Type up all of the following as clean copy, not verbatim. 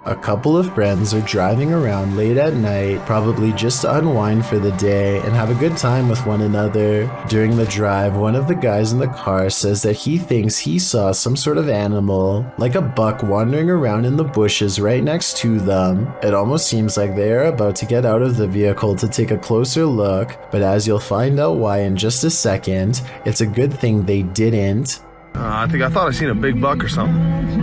A couple of friends are driving around late at night, probably just to unwind for the day and have a good time with one another. During the drive, one of the guys in the car says that he thinks he saw some sort of animal, like a buck wandering around in the bushes right next to them. It almost seems like they are about to get out of the vehicle to take a closer look, but as you'll find out why in just a second, it's a good thing they didn't. I thought I seen a big buck or something.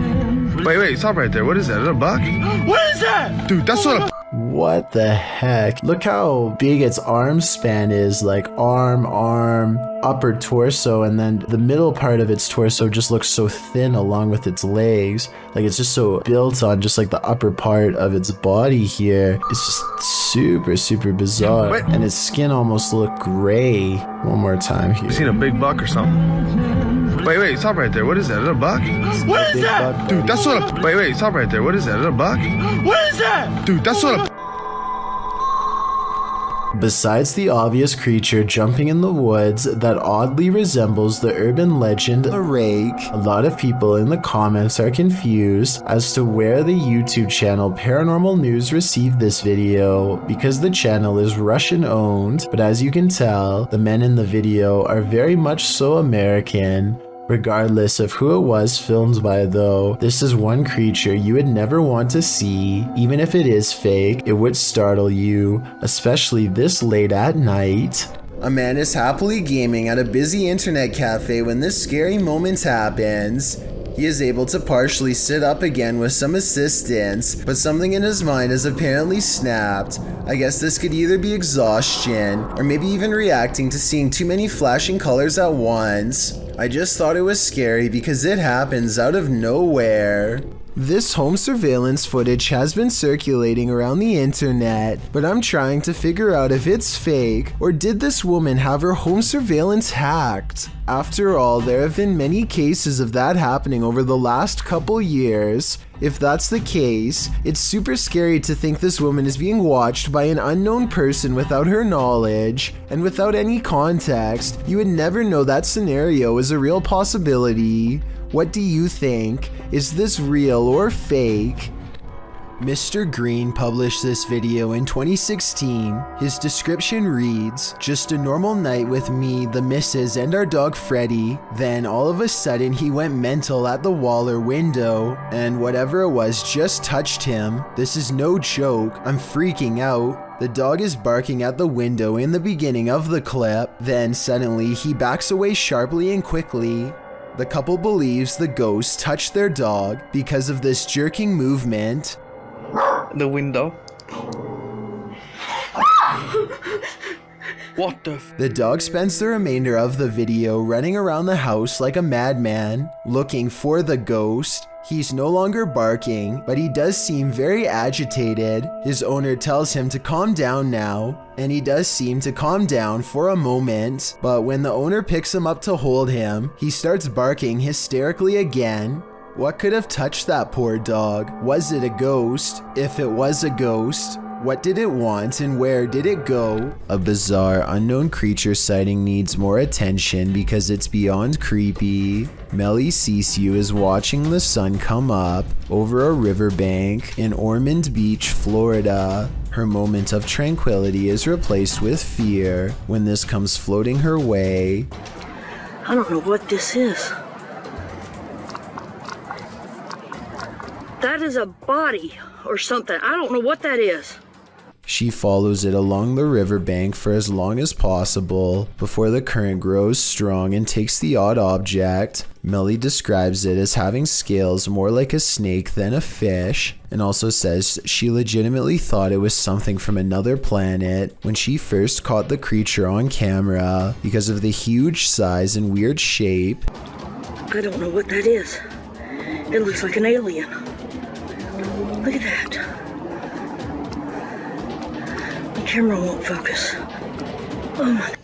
Wait, stop right there. What is that? Is it a buck? What is that? Dude, that's what a... What the heck? Look how big its arm span is, like arm, upper torso, and then the middle part of its torso just looks so thin along with its legs. Like it's just so built on just like the upper part of its body here. It's just super bizarre. Wait. And its skin almost looked gray. One more time here. I seen a big buck or something. Wait, stop right there. What is that? Is it a buck? What is that? Buck. Dude, that's what a... Wait, stop right there. What is that? Is it a buck? What is that? Dude, that's what a... Besides the obvious creature jumping in the woods that oddly resembles the urban legend a rake, a lot of people in the comments are confused as to where the YouTube channel Paranormal News received this video, because the channel is Russian owned, but as you can tell, the men in the video are very much so American. Regardless of who it was filmed by though, this is one creature you would never want to see. Even if it is fake, it would startle you, especially this late at night. A man is happily gaming at a busy internet cafe when this scary moment happens. He is able to partially sit up again with some assistance, but something in his mind has apparently snapped. I guess this could either be exhaustion, or maybe even reacting to seeing too many flashing colors at once. I just thought it was scary because it happens out of nowhere. This home surveillance footage has been circulating around the internet, but I'm trying to figure out if it's fake, or did this woman have her home surveillance hacked? After all, there have been many cases of that happening over the last couple years. If that's the case, it's super scary to think this woman is being watched by an unknown person without her knowledge, and without any context. You would never know that scenario is a real possibility. What do you think? Is this real or fake? Mr. Green published this video in 2016. His description reads, "Just a normal night with me, the missus, and our dog Freddy. Then all of a sudden he went mental at the wall or window, and whatever it was just touched him. This is no joke, I'm freaking out. The dog is barking at the window in the beginning of the clip, then suddenly he backs away sharply and quickly. The couple believes the ghost touched their dog because of this jerking movement." The window. What the f- The dog spends the remainder of the video running around the house like a madman, looking for the ghost. He's no longer barking, but he does seem very agitated. His owner tells him to calm down now, and he does seem to calm down for a moment, but when the owner picks him up to hold him, he starts barking hysterically again. What could have touched that poor dog? Was it a ghost? If it was a ghost, what did it want and where did it go? A bizarre unknown creature sighting needs more attention because it's beyond creepy. Melly Sisu is watching the sun come up over a riverbank in Ormond Beach, Florida. Her moment of tranquility is replaced with fear when this comes floating her way. I don't know what this is. That is a body or something. I don't know what that is. She follows it along the riverbank for as long as possible before the current grows strong and takes the odd object. Melly describes it as having scales more like a snake than a fish, and also says she legitimately thought it was something from another planet when she first caught the creature on camera because of the huge size and weird shape. I don't know what that is. It looks like an alien. Look at that. The camera won't focus. Oh my.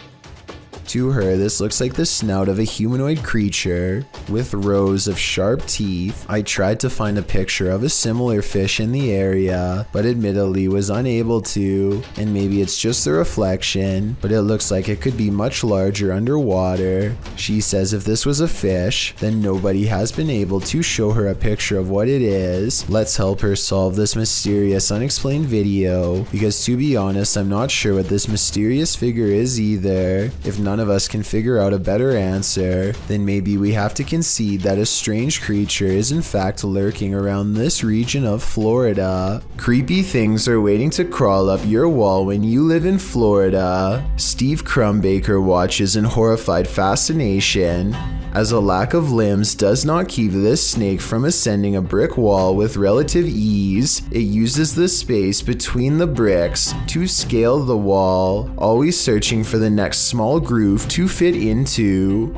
To her, this looks like the snout of a humanoid creature with rows of sharp teeth. I tried to find a picture of a similar fish in the area, but admittedly was unable to, and maybe it's just the reflection, but it looks like it could be much larger underwater. She says if this was a fish, then nobody has been able to show her a picture of what it is. Let's help her solve this mysterious unexplained video, because to be honest, I'm not sure what this mysterious figure is either. If none of us can figure out a better answer, then maybe we have to concede that a strange creature is in fact lurking around this region of Florida. Creepy things are waiting to crawl up your wall when you live in Florida. Steve Crumbaker watches in horrified fascination as a lack of limbs does not keep this snake from ascending a brick wall with relative ease. It uses the space between the bricks to scale the wall, always searching for the next small groove to fit into.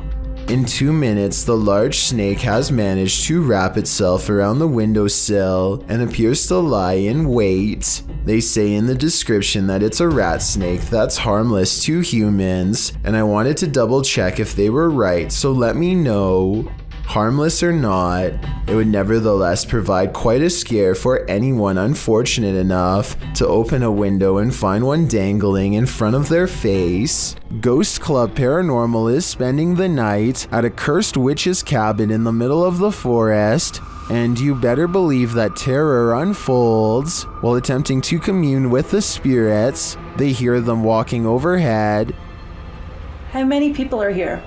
In 2 minutes, the large snake has managed to wrap itself around the windowsill and appears to lie in wait. They say in the description that it's a rat snake that's harmless to humans, and I wanted to double check if they were right, so let me know. Harmless or not, it would nevertheless provide quite a scare for anyone unfortunate enough to open a window and find one dangling in front of their face. Ghost Club Paranormal is spending the night at a cursed witch's cabin in the middle of the forest, and you better believe that terror unfolds. While attempting to commune with the spirits, they hear them walking overhead. How many people are here?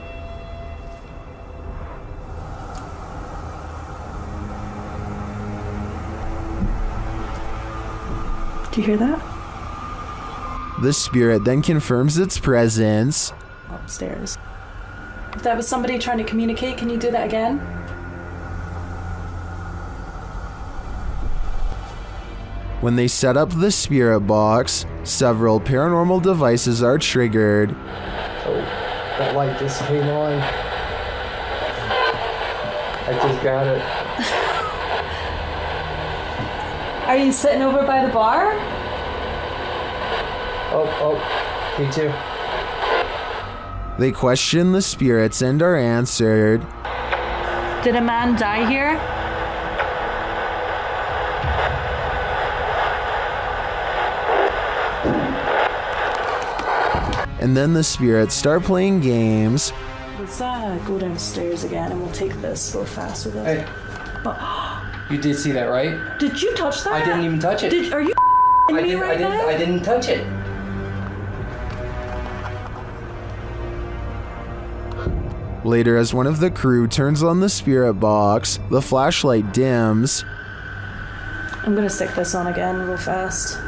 Do you hear that? The spirit then confirms its presence. Upstairs. If that was somebody trying to communicate, can you do that again? When they set up the spirit box, several paranormal devices are triggered. Oh, that light just came on. I just got it. Are you sitting over by the bar? Oh, me too. They question the spirits and are answered. Did a man die here? And then the spirits start playing games. Let's go downstairs again and we'll take this a little fast with us. Hey, you did see that, right? Did you touch that? I didn't even touch it. Are you me right now? I didn't touch it. Later, as one of the crew turns on the spirit box, the flashlight dims. I'm gonna stick this on again real fast.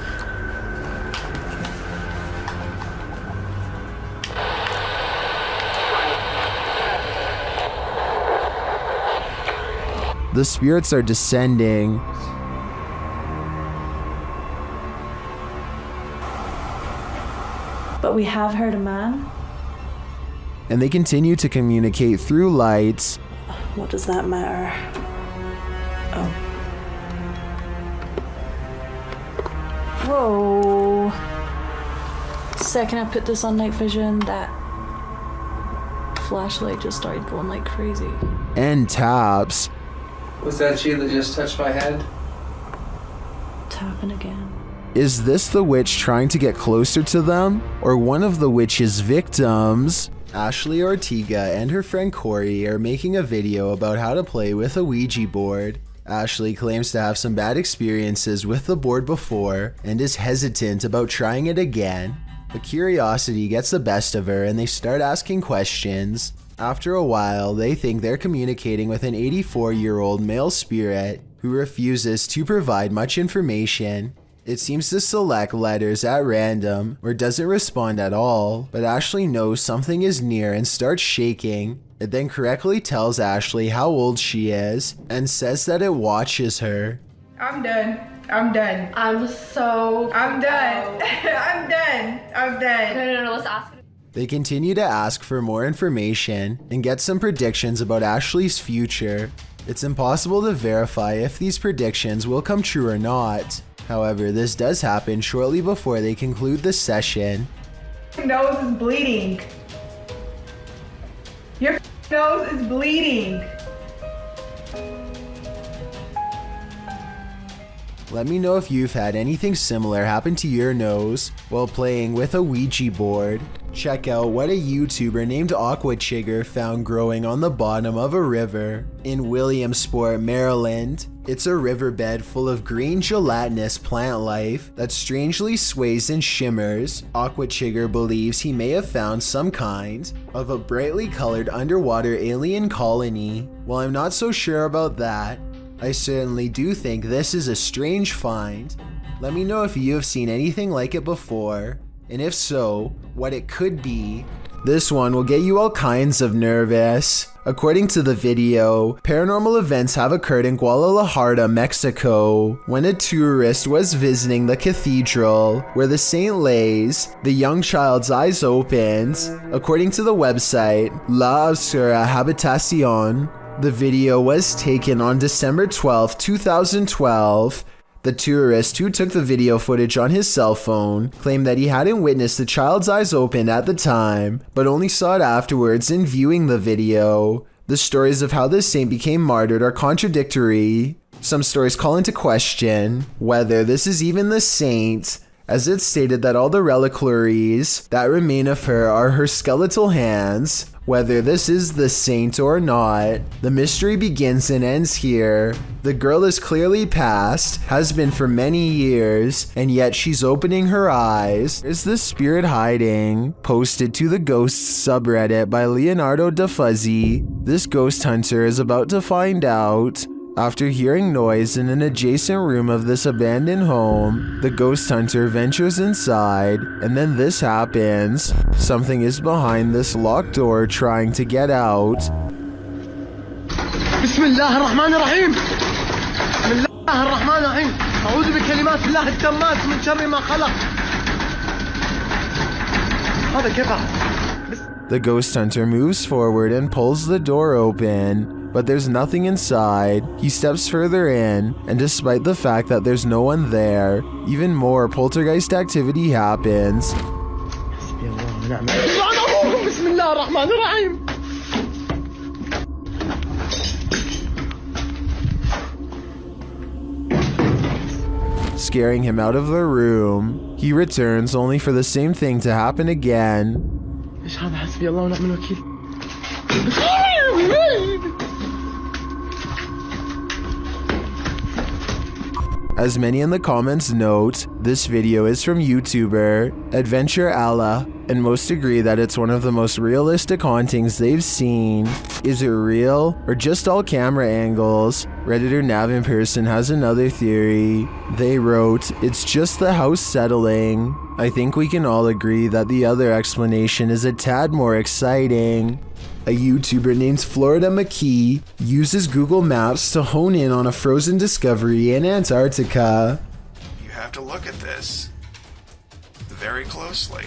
The spirits are descending. But we have heard a man. And they continue to communicate through lights. What does that matter? Oh. Whoa. Second I put this on night vision, that flashlight just started going like crazy. And taps. Was that you that just touched my head? Tapping again. Is this the witch trying to get closer to them? Or one of the witch's victims? Ashley Ortega and her friend Corey are making a video about how to play with a Ouija board. Ashley claims to have some bad experiences with the board before and is hesitant about trying it again. But curiosity gets the best of her and they start asking questions. After a while, they think they're communicating with an 84-year-old male spirit who refuses to provide much information. It seems to select letters at random or doesn't respond at all, but Ashley knows something is near and starts shaking. It then correctly tells Ashley how old she is and says that it watches her. I'm done. I'm done. I'm done. I'm done. I'm done. No, let's ask it. They continue to ask for more information and get some predictions about Ashley's future. It's impossible to verify if these predictions will come true or not. However, this does happen shortly before they conclude the session. My nose is bleeding. Nose is bleeding. Let me know if you've had anything similar happen to your nose while playing with a Ouija board. Check out what a YouTuber named Aquachigger found growing on the bottom of a river in Williamsport, Maryland. It's a riverbed full of green gelatinous plant life that strangely sways and shimmers. Aquachigger believes he may have found some kind of a brightly colored underwater alien colony. While I'm not so sure about that, I certainly do think this is a strange find. Let me know if you have seen anything like it before, and if so, what it could be. This one will get you all kinds of nervous. According to the video, paranormal events have occurred in Guadalajara, Mexico, when a tourist was visiting the cathedral where the saint lays. The young child's eyes opened. According to the website La Obscura Habitación, the video was taken on December 12, 2012. The tourist who took the video footage on his cell phone claimed that he hadn't witnessed the child's eyes open at the time, but only saw it afterwards in viewing the video. The stories of how this saint became martyred are contradictory. Some stories call into question whether this is even the saint, as it's stated that all the reliquaries that remain of her are her skeletal hands. Whether this is the saint or not, the mystery begins and ends here. The girl is clearly past, has been for many years, and yet she's opening her eyes. Is this spirit hiding? Posted to the Ghosts subreddit by Leonardo da Fuzzy. This ghost hunter is about to find out. After hearing noise in an adjacent room of this abandoned home, the ghost hunter ventures inside, and then this happens. Something is behind this locked door trying to get out. بسم الله الرحمن الرحيم. بسم الله الرحمن الرحيم. أعوذ بكلمات الله التامات من شر ما خلق. هذا كيف؟ The ghost hunter moves forward and pulls the door open. But there's nothing inside. He steps further in, and despite the fact that there's no one there, even more poltergeist activity happens. Scaring him out of the room. He returns only for the same thing to happen again. As many in the comments note, this video is from YouTuber Adventure Allah, and most agree that it's one of the most realistic hauntings they've seen. Is it real or just all camera angles? Redditor Navin Person has another theory. They wrote, it's just the house settling. I think we can all agree that the other explanation is a tad more exciting. A YouTuber named Florida McKee uses Google Maps to hone in on a frozen discovery in Antarctica. You have to look at this very closely.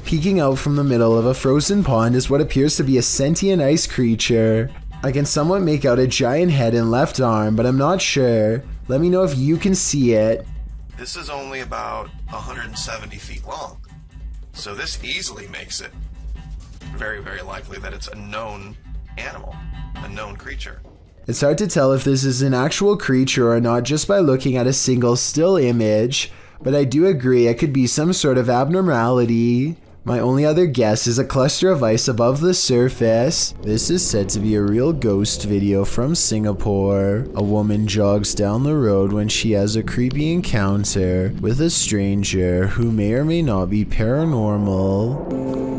Peeking out from the middle of a frozen pond is what appears to be a sentient ice creature. I can somewhat make out a giant head and left arm, but I'm not sure. Let me know if you can see it. This is only about 170 feet long, so this easily makes it very, very likely that it's a known animal, a known creature. It's hard to tell if this is an actual creature or not just by looking at a single still image, but I do agree it could be some sort of abnormality. My only other guess is a cluster of ice above the surface. This is said to be a real ghost video from Singapore. A woman jogs down the road when she has a creepy encounter with a stranger who may or may not be paranormal.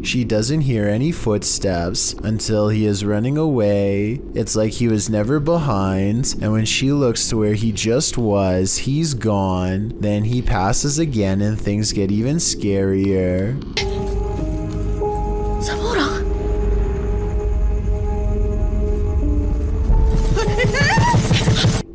She doesn't hear any footsteps until he is running away. It's like he was never behind, and when she looks to where he just was, he's gone. Then he passes again and things get even scarier.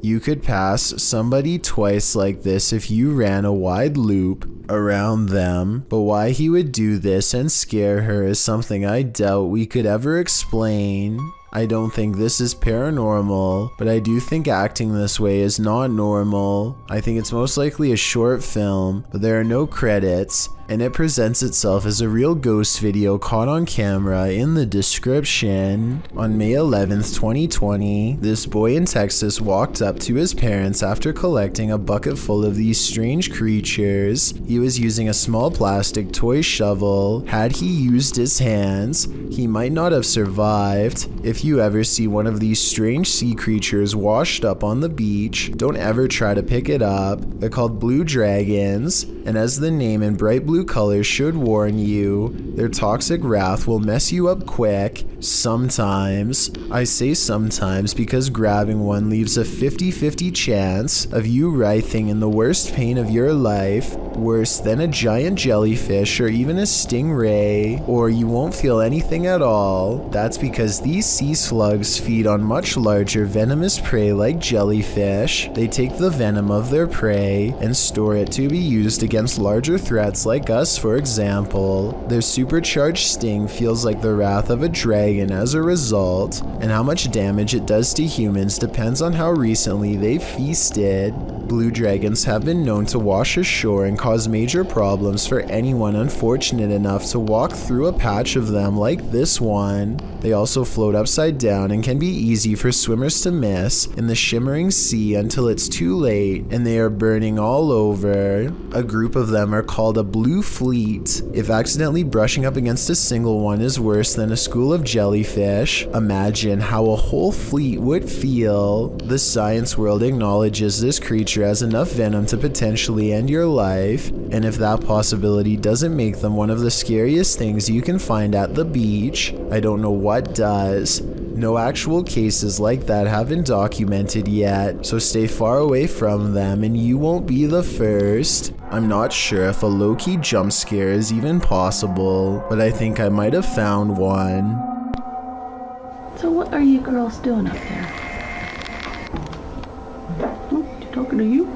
You could pass somebody twice like this if you ran a wide loop around them, but why he would do this and scare her is something I doubt we could ever explain. I don't think this is paranormal, but I do think acting this way is not normal. I think it's most likely a short film, but there are no credits, and it presents itself as a real ghost video caught on camera in the description. On May 11th, 2020, this boy in Texas walked up to his parents after collecting a bucket full of these strange creatures. He was using a small plastic toy shovel. Had he used his hands, he might not have survived. If you ever see one of these strange sea creatures washed up on the beach, don't ever try to pick it up. They're called blue dragons, and as the name in bright blue colors should warn you, their toxic wrath will mess you up quick. Sometimes. I say sometimes because grabbing one leaves a 50-50 chance of you writhing in the worst pain of your life, worse than a giant jellyfish or even a stingray, or you won't feel anything at all. That's because these sea slugs feed on much larger venomous prey like jellyfish. They take the venom of their prey and store it to be used against larger threats like us, for example. Their supercharged sting feels like the wrath of a dragon as a result, and how much damage it does to humans depends on how recently they've feasted. Blue dragons have been known to wash ashore and cause major problems for anyone unfortunate enough to walk through a patch of them like this one. They also float upside down and can be easy for swimmers to miss in the shimmering sea until it's too late and they are burning all over. A group of them are called a blue fleet. If accidentally brushing up against a single one is worse than a school of jellyfish, imagine how a whole fleet would feel. The science world acknowledges this creature has enough venom to potentially end your life, and if that possibility doesn't make them one of the scariest things you can find at the beach, I don't know what does. No actual cases like that have been documented yet, so stay far away from them and you won't be the first. I'm not sure if a low-key jump scare is even possible, but I think I might have found one. So what are you girls doing up there? Talking to you?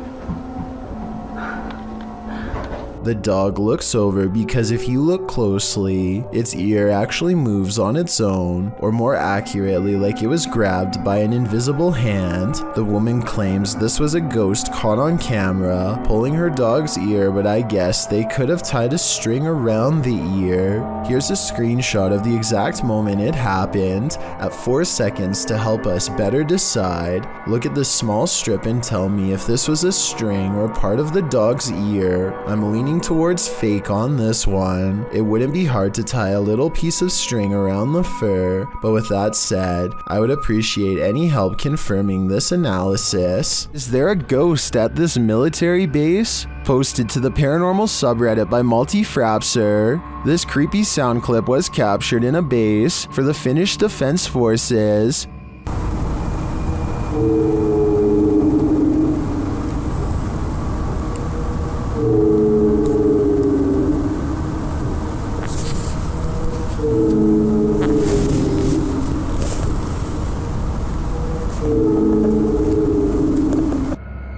The dog looks over because if you look closely, its ear actually moves on its own, or more accurately, like it was grabbed by an invisible hand. The woman claims this was a ghost caught on camera, pulling her dog's ear, but I guess they could have tied a string around the ear. Here's a screenshot of the exact moment it happened at 4 seconds to help us better decide. Look at this small strip and tell me if this was a string or part of the dog's ear. I'm leaning towards fake on this one. It wouldn't be hard to tie a little piece of string around the fur, but with that said, I would appreciate any help confirming this analysis. Is there a ghost at this military base? Posted to the Paranormal subreddit by Multi-Frapser. This creepy sound clip was captured in a base for the Finnish Defense Forces.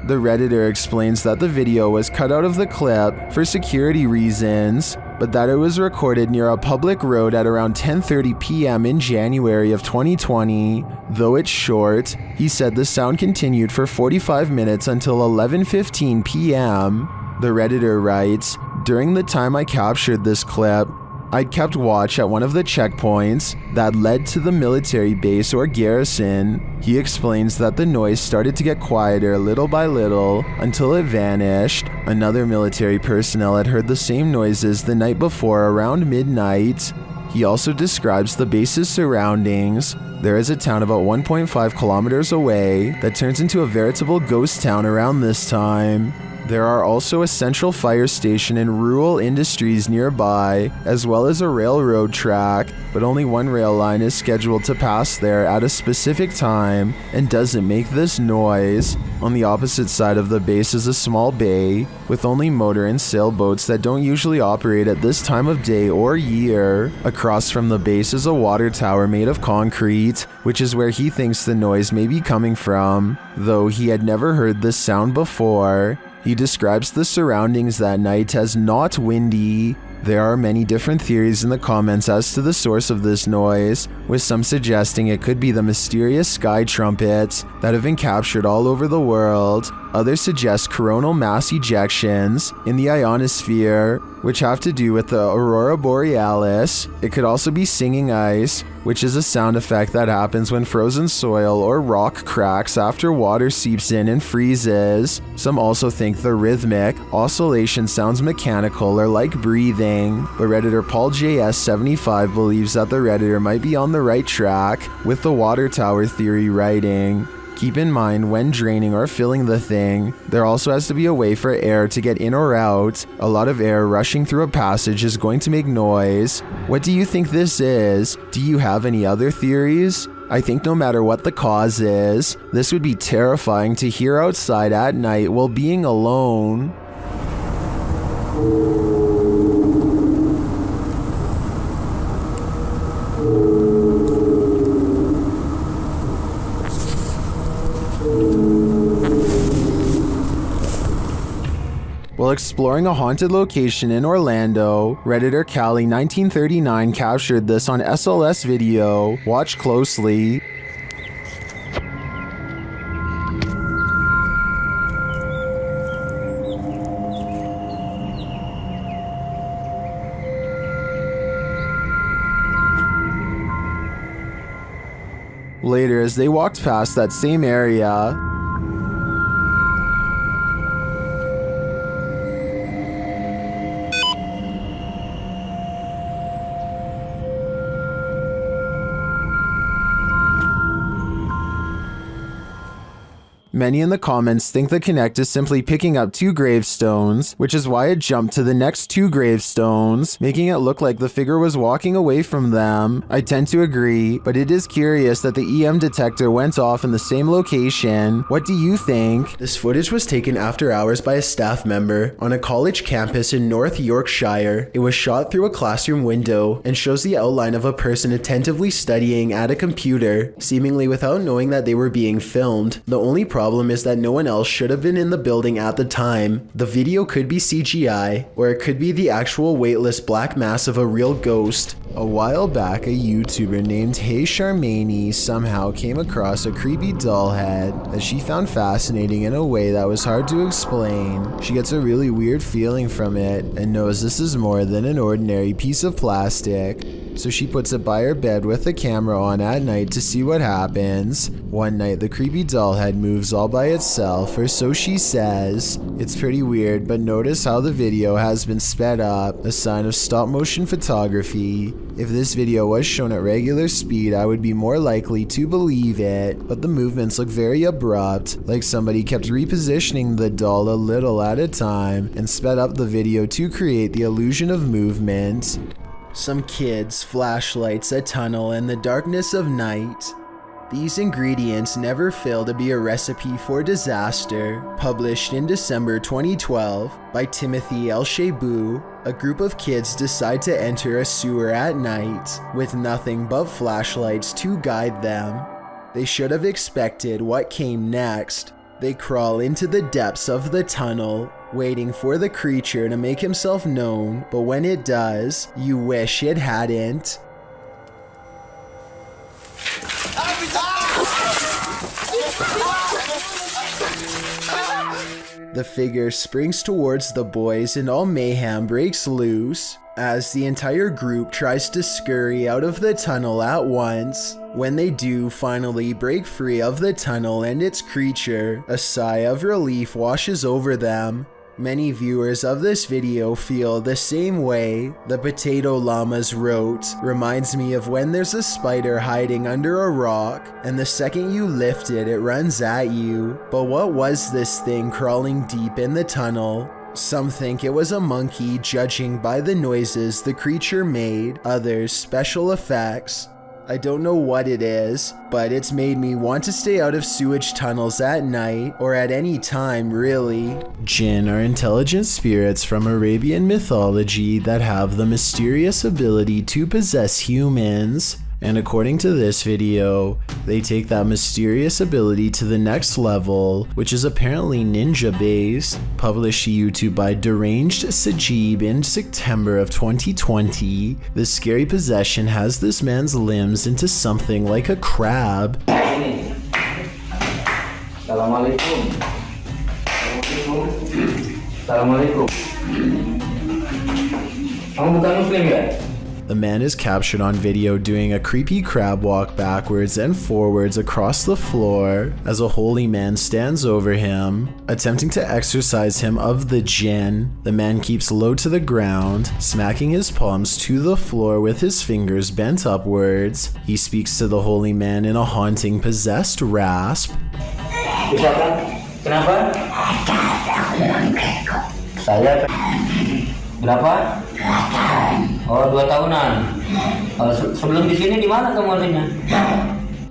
The Redditor explains that the video was cut out of the clip for security reasons, but that it was recorded near a public road at around 10:30 p.m. in January of 2020. Though it's short, he said the sound continued for 45 minutes until 11:15 p.m. The Redditor writes, "During the time I captured this clip, I'd kept watch at one of the checkpoints that led to the military base or garrison." He explains that the noise started to get quieter little by little until it vanished. Another military personnel had heard the same noises the night before around midnight. He also describes the base's surroundings. There is a town about 1.5 kilometers away that turns into a veritable ghost town around this time. There are also a central fire station and rural industries nearby, as well as a railroad track, but only one rail line is scheduled to pass there at a specific time and doesn't make this noise. On the opposite side of the base is a small bay with only motor and sailboats that don't usually operate at this time of day or year. Across from the base is a water tower made of concrete, which is where he thinks the noise may be coming from, though he had never heard this sound before. He describes the surroundings that night as not windy. There are many different theories in the comments as to the source of this noise, with some suggesting it could be the mysterious sky trumpets that have been captured all over the world. Others suggest coronal mass ejections in the ionosphere, which have to do with the aurora borealis. It could also be singing ice, which is a sound effect that happens when frozen soil or rock cracks after water seeps in and freezes. Some also think the rhythmic oscillation sounds mechanical or like breathing, but Redditor Paul JS75 believes that the Redditor might be on the right track with the water tower theory writing. Keep in mind, when draining or filling the thing, there also has to be a way for air to get in or out. A lot of air rushing through a passage is going to make noise. What do you think this is? Do you have any other theories? I think no matter what the cause is, this would be terrifying to hear outside at night while being alone. While exploring a haunted location in Orlando, Redditor Cali 1939 captured this on SLS video. Watch closely. Later, as they walked past that same area, many in the comments think the Connect is simply picking up 2 gravestones, which is why it jumped to the next 2 gravestones, making it look like the figure was walking away from them. I tend to agree, but it is curious that the EM detector went off in the same location. What do you think? This footage was taken after hours by a staff member on a college campus in North Yorkshire. It was shot through a classroom window and shows the outline of a person attentively studying at a computer, seemingly without knowing that they were being filmed. The only problem is that no one else should have been in the building at the time. The video could be CGI, or it could be the actual weightless black mass of a real ghost. A while back, a YouTuber named Hey Charmaine somehow came across a creepy doll head that she found fascinating in a way that was hard to explain. She gets a really weird feeling from it and knows this is more than an ordinary piece of plastic. So she puts it by her bed with the camera on at night to see what happens. One night, the creepy doll head moves all by itself, or so she says. It's pretty weird, but notice how the video has been sped up, a sign of stop motion photography. If this video was shown at regular speed, I would be more likely to believe it, but the movements look very abrupt, like somebody kept repositioning the doll a little at a time and sped up the video to create the illusion of movement. Some kids, flashlights, a tunnel, and the darkness of night. These ingredients never fail to be a recipe for disaster. Published in December 2012 by Timothy L. Shebu, a group of kids decide to enter a sewer at night with nothing but flashlights to guide them. They should have expected what came next. They crawl into the depths of the tunnel, waiting for the creature to make himself known, but when it does, you wish it hadn't. The figure springs towards the boys and all mayhem breaks loose as the entire group tries to scurry out of the tunnel at once. When they do finally break free of the tunnel and its creature, a sigh of relief washes over them. Many viewers of this video feel the same way. The Potato Llamas wrote, "Reminds me of when there's a spider hiding under a rock, and the second you lift it, it runs at you. But what was this thing crawling deep in the tunnel?" Some think it was a monkey, judging by the noises the creature made. Others, special effects. I don't know what it is, but it's made me want to stay out of sewage tunnels at night, or at any time really. Jinn are intelligent spirits from Arabian mythology that have the mysterious ability to possess humans. And according to this video, they take that mysterious ability to the next level, which is apparently ninja based. Published to YouTube by Deranged Sajib in September of 2020, this scary possession has this man's limbs into something like a crab. Assalamualaikum. Assalamualaikum. Kamu bukan Muslim ya? The man is captured on video doing a creepy crab walk backwards and forwards across the floor as a holy man stands over him, attempting to exorcise him of the jinn. The man keeps low to the ground, smacking his palms to the floor with his fingers bent upwards. He speaks to the holy man in a haunting, possessed rasp. Bisa kan? Kenapa? Saya berapa? Oh, 2 tahunan. Sebelum di sini di mana kamu adanya?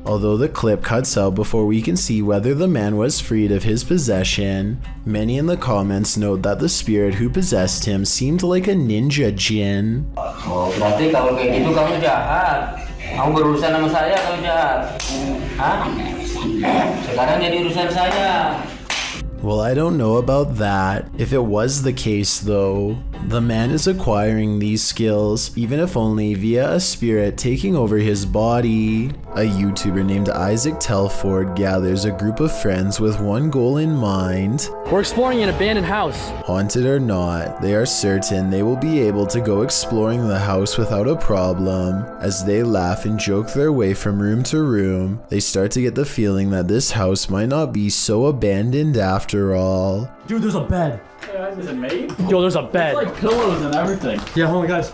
Although the clip cuts out before we can see whether the man was freed of his possession, many in the comments note that the spirit who possessed him seemed like a ninja jinn. Oh, berarti kalau kayak gitu kamu jahat. Kamu berurusan sama saya, kamu jahat. Hah? Sekarang jadi urusan saya. Well, I don't know about that. If it was the case though, the man is acquiring these skills, even if only via a spirit taking over his body. A YouTuber named Isaac Telford gathers a group of friends with one goal in mind. We're exploring an abandoned house. Haunted or not, they are certain they will be able to go exploring the house without a problem. As they laugh and joke their way from room to room, they start to get the feeling that this house might not be so abandoned after all. Dude, there's a bed. Is it made? Yo, there's a bed. It's like pillows and everything. Yeah, hold on, guys.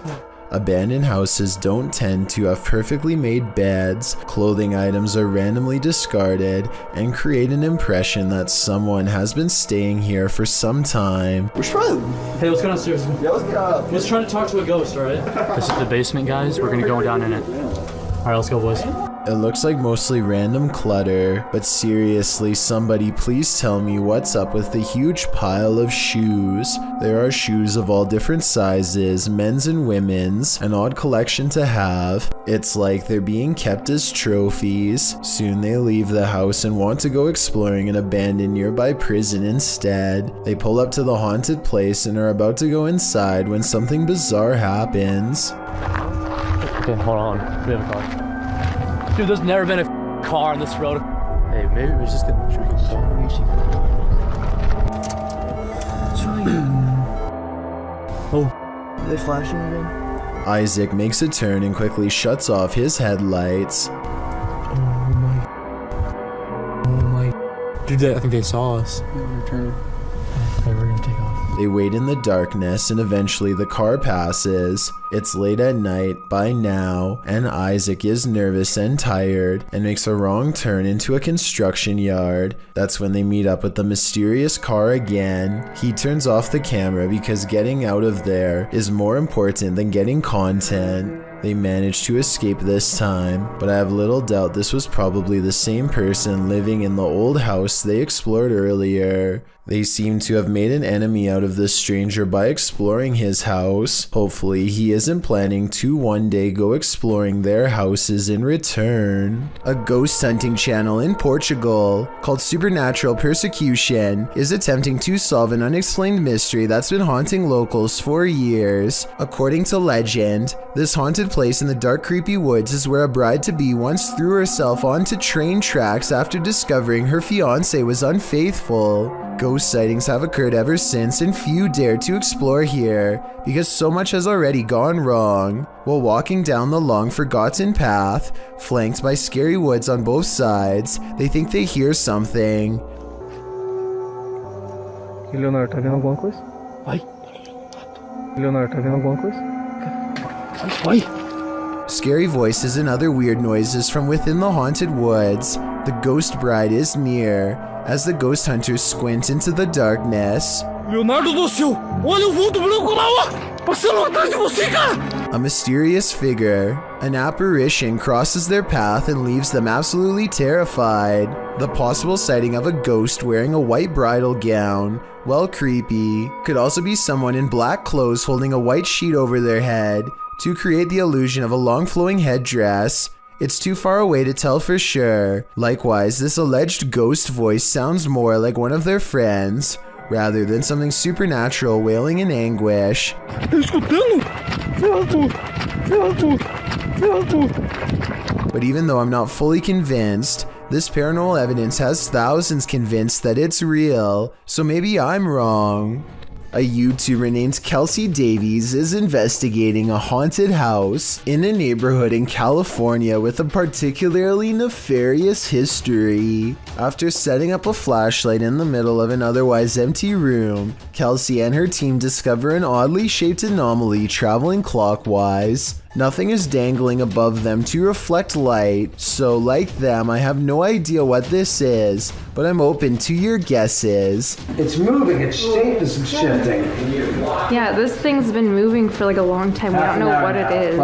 Abandoned houses don't tend to have perfectly made beds, clothing items are randomly discarded, and create an impression that someone has been staying here for some time. Hey, let's go downstairs. Yeah, let's get up. Let's try to talk to a ghost, alright? This is the basement, guys. We're gonna go down in it. Alright, let's go, boys. It looks like mostly random clutter, but seriously, somebody please tell me what's up with the huge pile of shoes. There are shoes of all different sizes, men's and women's, an odd collection to have. It's like they're being kept as trophies. Soon they leave the house and want to go exploring an abandoned nearby prison instead. They pull up to the haunted place and are about to go inside when something bizarre happens. Okay, hold on. We have a car. Dude, there's never been a car on this road. Hey, maybe we just gonna shoot this car. Oh. Are they flashing again? Isaac makes a turn and quickly shuts off his headlights. Oh my. Dude, I think they saw us. Yeah, we're turning. Okay, we're gonna take off. They wait in the darkness and eventually the car passes. It's late at night by now, and Isaac is nervous and tired and makes a wrong turn into a construction yard. That's when they meet up with the mysterious car again. He turns off the camera because getting out of there is more important than getting content. They managed to escape this time, but I have little doubt this was probably the same person living in the old house they explored earlier. They seem to have made an enemy out of this stranger by exploring his house. Hopefully he isn't planning to one day go exploring their houses in return. A ghost hunting channel in Portugal called Supernatural Persecution is attempting to solve an unexplained mystery that's been haunting locals for years. According to legend, this haunted place in the dark creepy woods is where a bride-to-be once threw herself onto train tracks after discovering her fiancé was unfaithful. Ghost sightings have occurred ever since, and few dare to explore here because so much has already gone wrong. While walking down the long forgotten path, flanked by scary woods on both sides, they think they hear something. Leonardo, tá vendo alguma coisa? Ai. Leonardo, tá vendo alguma coisa? Ai. Scary voices and other weird noises from within the haunted woods. The ghost bride is near, as the ghost hunters squint into the darkness. Leonardo do céu! Olha o vulto branco lá, ó! Passando atrás de você, cara! A mysterious figure, an apparition, crosses their path and leaves them absolutely terrified. The possible sighting of a ghost wearing a white bridal gown, well creepy, could also be someone in black clothes holding a white sheet over their head to create the illusion of a long flowing headdress. It's too far away to tell for sure. Likewise, this alleged ghost voice sounds more like one of their friends, rather than something supernatural wailing in anguish. But even though I'm not fully convinced, this paranormal evidence has thousands convinced that it's real, so maybe I'm wrong. A YouTuber named Kelsey Davies is investigating a haunted house in a neighborhood in California with a particularly nefarious history. After setting up a flashlight in the middle of an otherwise empty room, Kelsey and her team discover an oddly shaped anomaly traveling clockwise. Nothing is dangling above them to reflect light, so like them, I have no idea what this is, but I'm open to your guesses. It's moving, its shape is shifting. Yeah, this thing's been moving for like a long time. We don't know what it is.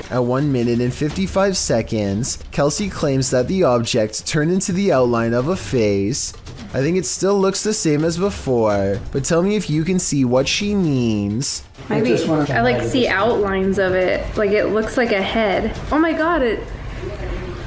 At 1 minute and 55 seconds, Kelsey claims that the object turned into the outline of a face. I think it still looks the same as before, but tell me if you can see what she means. Maybe I like see outlines of it. Like it looks like a head. Oh my god,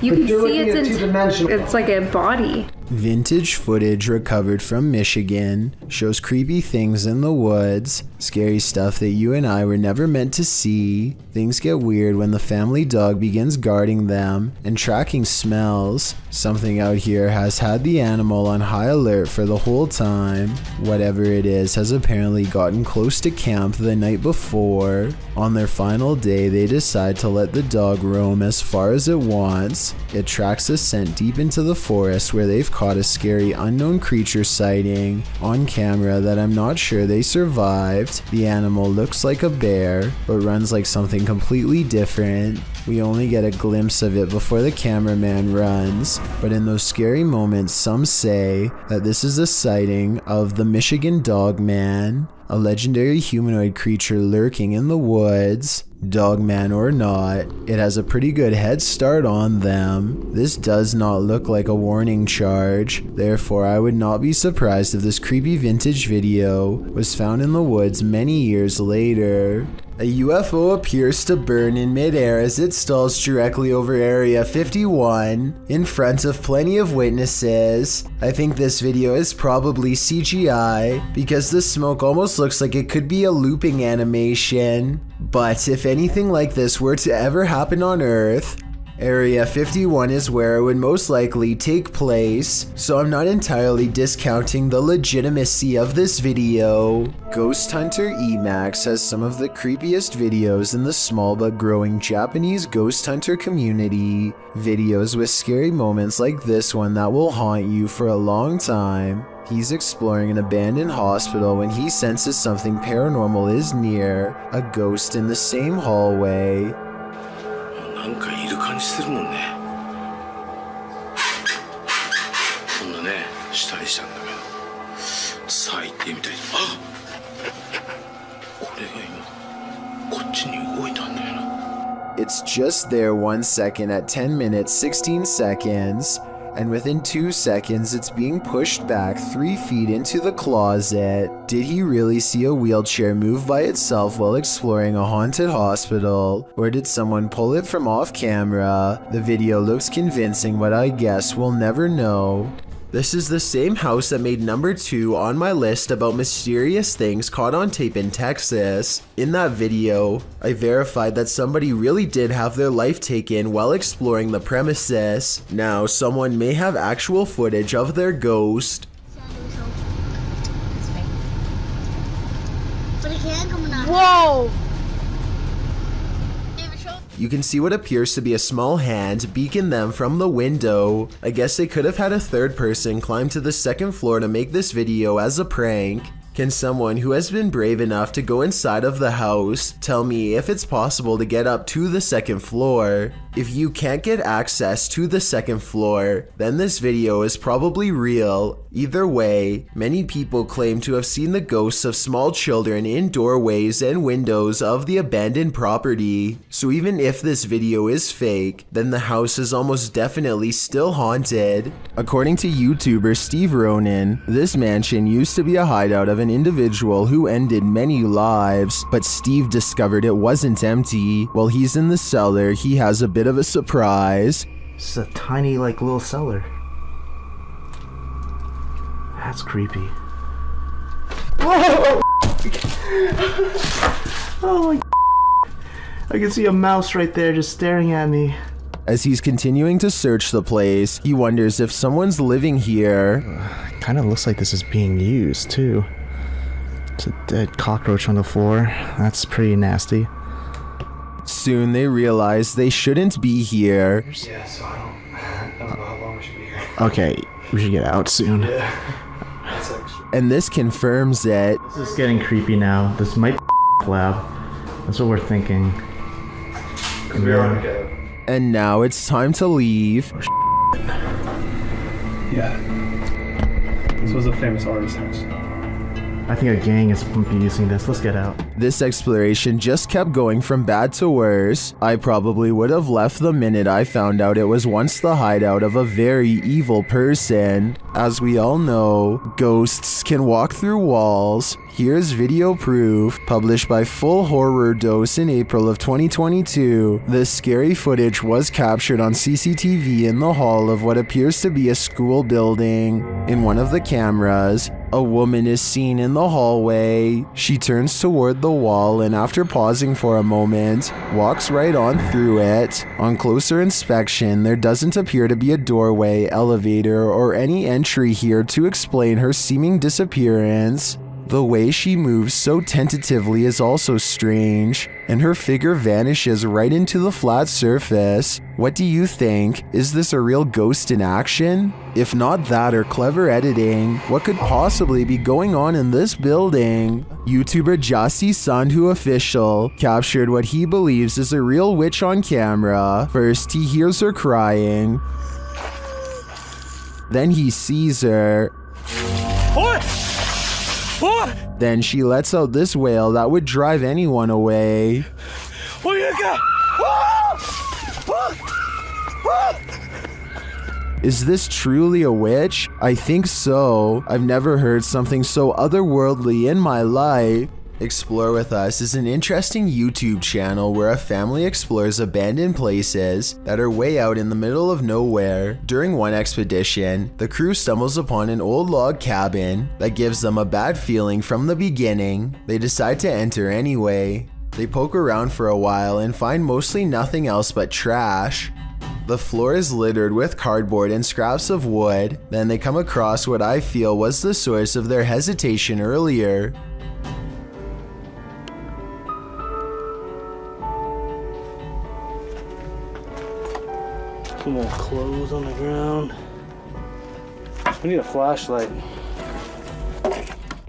you can see it's like a body. Vintage footage recovered from Michigan shows creepy things in the woods, scary stuff that you and I were never meant to see. Things get weird when the family dog begins guarding them and tracking smells. Something out here has had the animal on high alert for the whole time. Whatever it is has apparently gotten close to camp the night before. On their final day, they decide to let the dog roam as far as it wants. It tracks a scent deep into the forest where they've caught a scary unknown creature sighting on camera that I'm not sure they survived. The animal looks like a bear, but runs like something completely different. We only get a glimpse of it before the cameraman runs, but in those scary moments, some say that this is a sighting of the Michigan Dog Man, a legendary humanoid creature lurking in the woods. Dogman or not, it has a pretty good head start on them. This does not look like a warning charge, therefore I would not be surprised if this creepy vintage video was found in the woods many years later. A UFO appears to burn in midair as it stalls directly over Area 51 in front of plenty of witnesses. I think this video is probably CGI because the smoke almost looks like it could be a looping animation. But if anything like this were to ever happen on Earth, Area 51 is where it would most likely take place, so I'm not entirely discounting the legitimacy of this video. Ghost Hunter Emax has some of the creepiest videos in the small but growing Japanese ghost hunter community. Videos with scary moments like this one that will haunt you for a long time. He's exploring an abandoned hospital when he senses something paranormal is near, a ghost in the same hallway. なんかいる感じするもんね。こんなね、したりしたんだけど、さあ行ってみたい。あ、これが今こっちに動いたんだよな。 It's just there 1 second at 10 minutes 16 seconds, and within 2 seconds it's being pushed back 3 feet into the closet. Did he really see a wheelchair move by itself while exploring a haunted hospital, or did someone pull it from off camera? The video looks convincing, but I guess we'll never know. This is the same house that made number 2 on my list about mysterious things caught on tape in Texas. In that video, I verified that somebody really did have their life taken while exploring the premises. Now, someone may have actual footage of their ghost. Whoa! You can see what appears to be a small hand beacon them from the window. I guess they could have had a third person climb to the second floor to make this video as a prank. Can someone who has been brave enough to go inside of the house tell me if it's possible to get up to the second floor? If you can't get access to the second floor, then this video is probably real. Either way, many people claim to have seen the ghosts of small children in doorways and windows of the abandoned property. So even if this video is fake, then the house is almost definitely still haunted. According to YouTuber Steve Ronan, this mansion used to be a hideout of an individual who ended many lives, but Steve discovered it wasn't empty. While he's in the cellar, he has a bit of a surprise. It's a tiny, like, little cellar. That's creepy. Whoa! Oh my! I can see a mouse right there just staring at me. As he's continuing to search the place, he wonders if someone's living here. Kind of looks like this is being used, too. It's a dead cockroach on the floor. That's pretty nasty. Soon they realize they shouldn't be here. Yeah, so I don't know how long we should be here. Okay, we should get out soon. Yeah. And this confirms it. This is getting creepy now. This might be lab. That's what we're thinking. And now it's time to leave. Yeah. This was a famous artist's house. I think a gang is using this. Let's get out. This exploration just kept going from bad to worse. I probably would have left the minute I found out it was once the hideout of a very evil person. As we all know, ghosts can walk through walls. Here's video proof, published by Full Horror Dose in April of 2022. This scary footage was captured on CCTV in the hall of what appears to be a school building. In one of the cameras, a woman is seen in the hallway. She turns toward the wall and after pausing for a moment, walks right on through it. On closer inspection, there doesn't appear to be a doorway, elevator, or any entry here to explain her seeming disappearance. The way she moves so tentatively is also strange, and her figure vanishes right into the flat surface. What do you think? Is this a real ghost in action? If not that or clever editing, what could possibly be going on in this building? YouTuber Jassi Sandhu Official captured what he believes is a real witch on camera. First, he hears her crying. Then he sees her. Then she lets out this wail that would drive anyone away. Is this truly a witch? I think so. I've never heard something so otherworldly in my life. Explore With Us is an interesting YouTube channel where a family explores abandoned places that are way out in the middle of nowhere. During one expedition, the crew stumbles upon an old log cabin that gives them a bad feeling from the beginning. They decide to enter anyway. They poke around for a while and find mostly nothing else but trash. The floor is littered with cardboard and scraps of wood. Then they come across what I feel was the source of their hesitation earlier. Some more clothes on the ground. We need a flashlight.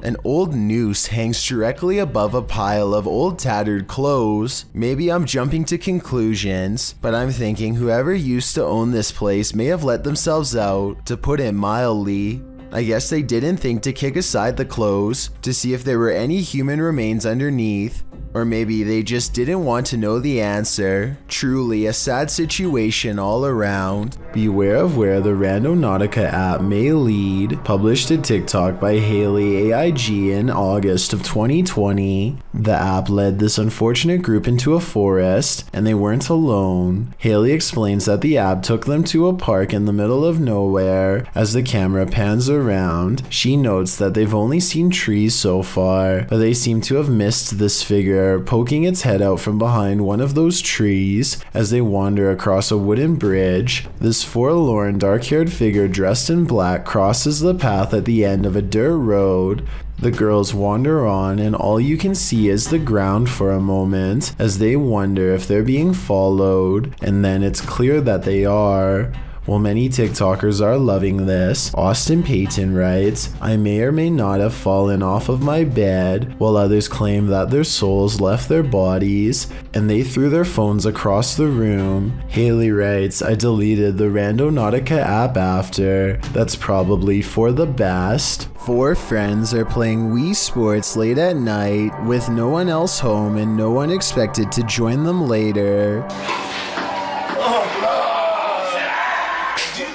An old noose hangs directly above a pile of old tattered clothes. Maybe I'm jumping to conclusions, but I'm thinking whoever used to own this place may have let themselves out, to put it mildly. I guess they didn't think to kick aside the clothes to see if there were any human remains underneath. Or maybe they just didn't want to know the answer. Truly a sad situation all around. Beware of where the Randonautica app may lead. Published to TikTok by Haley AIG in August of 2020. The app led this unfortunate group into a forest, and they weren't alone. Haley explains that the app took them to a park in the middle of nowhere. As the camera pans around, she notes that they've only seen trees so far, but they seem to have missed this figure poking its head out from behind one of those trees as they wander across a wooden bridge. This forlorn, dark-haired figure dressed in black crosses the path at the end of a dirt road. The girls wander on and all you can see is the ground for a moment as they wonder if they're being followed, and then it's clear that they are. While many TikTokers are loving this, Austin Payton writes, "I may or may not have fallen off of my bed," while others claim that their souls left their bodies and they threw their phones across the room. Haley writes, "I deleted the Randonautica app after. That's probably for the best." 4 friends are playing Wii Sports late at night with no one else home and no one expected to join them later.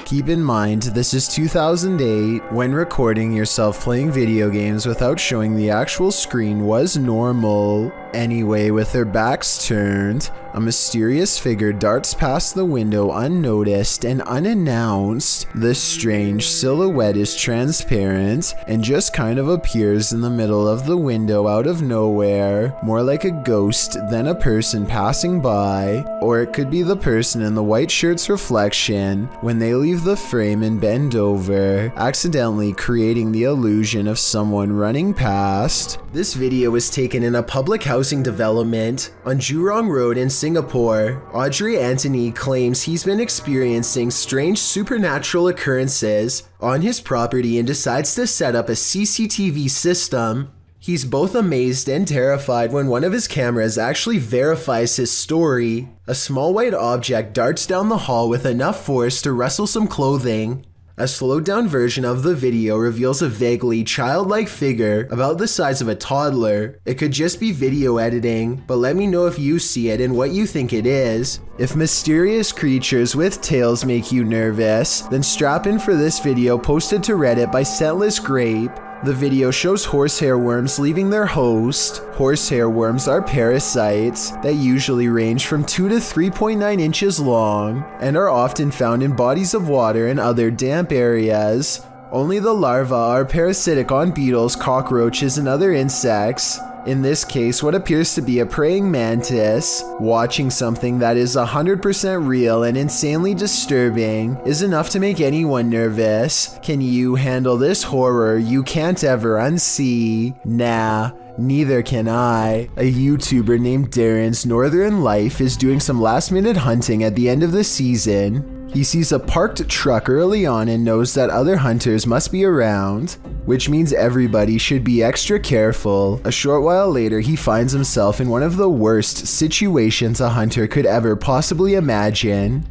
Keep in mind, this is 2008. When recording yourself playing video games without showing the actual screen was normal. Anyway, with their backs turned, A mysterious figure darts past the window unnoticed and unannounced. This strange silhouette is transparent and just kind of appears in the middle of the window out of nowhere, more like a ghost than a person passing by, or it could be the person in the white shirt's reflection when they leave the frame and bend over, accidentally creating the illusion of someone running past. This video was taken in a public housing development on Jurong Road in Singapore. Audrey Anthony claims he's been experiencing strange supernatural occurrences on his property and decides to set up a CCTV system. He's both amazed and terrified when one of his cameras actually verifies his story. A small white object darts down the hall with enough force to rustle some clothing. A slowed down version of the video reveals a vaguely childlike figure about the size of a toddler. It could just be video editing, but let me know if you see it and what you think it is. If mysterious creatures with tails make you nervous, then strap in for this video posted to Reddit by Scentless Grape. The video shows horsehair worms leaving their host. Horsehair worms are parasites that usually range from 2 to 3.9 inches long and are often found in bodies of water and other damp areas. Only the larvae are parasitic on beetles, cockroaches, and other insects. In this case, what appears to be a praying mantis, watching something that is 100% real and insanely disturbing, is enough to make anyone nervous. Can you handle this horror you can't ever unsee? Nah. Neither can I. A YouTuber named Darren's Northern Life is doing some last-minute hunting at the end of the season. He sees a parked truck early on and knows that other hunters must be around, which means everybody should be extra careful. A short while later, he finds himself in one of the worst situations a hunter could ever possibly imagine.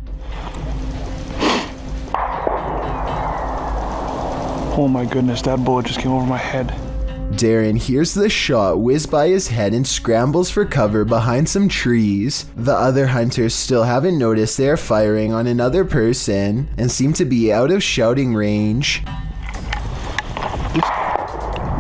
Oh my goodness, that bullet just came over my head. Darren hears the shot whiz by his head and scrambles for cover behind some trees. The other hunters still haven't noticed they are firing on another person and seem to be out of shouting range.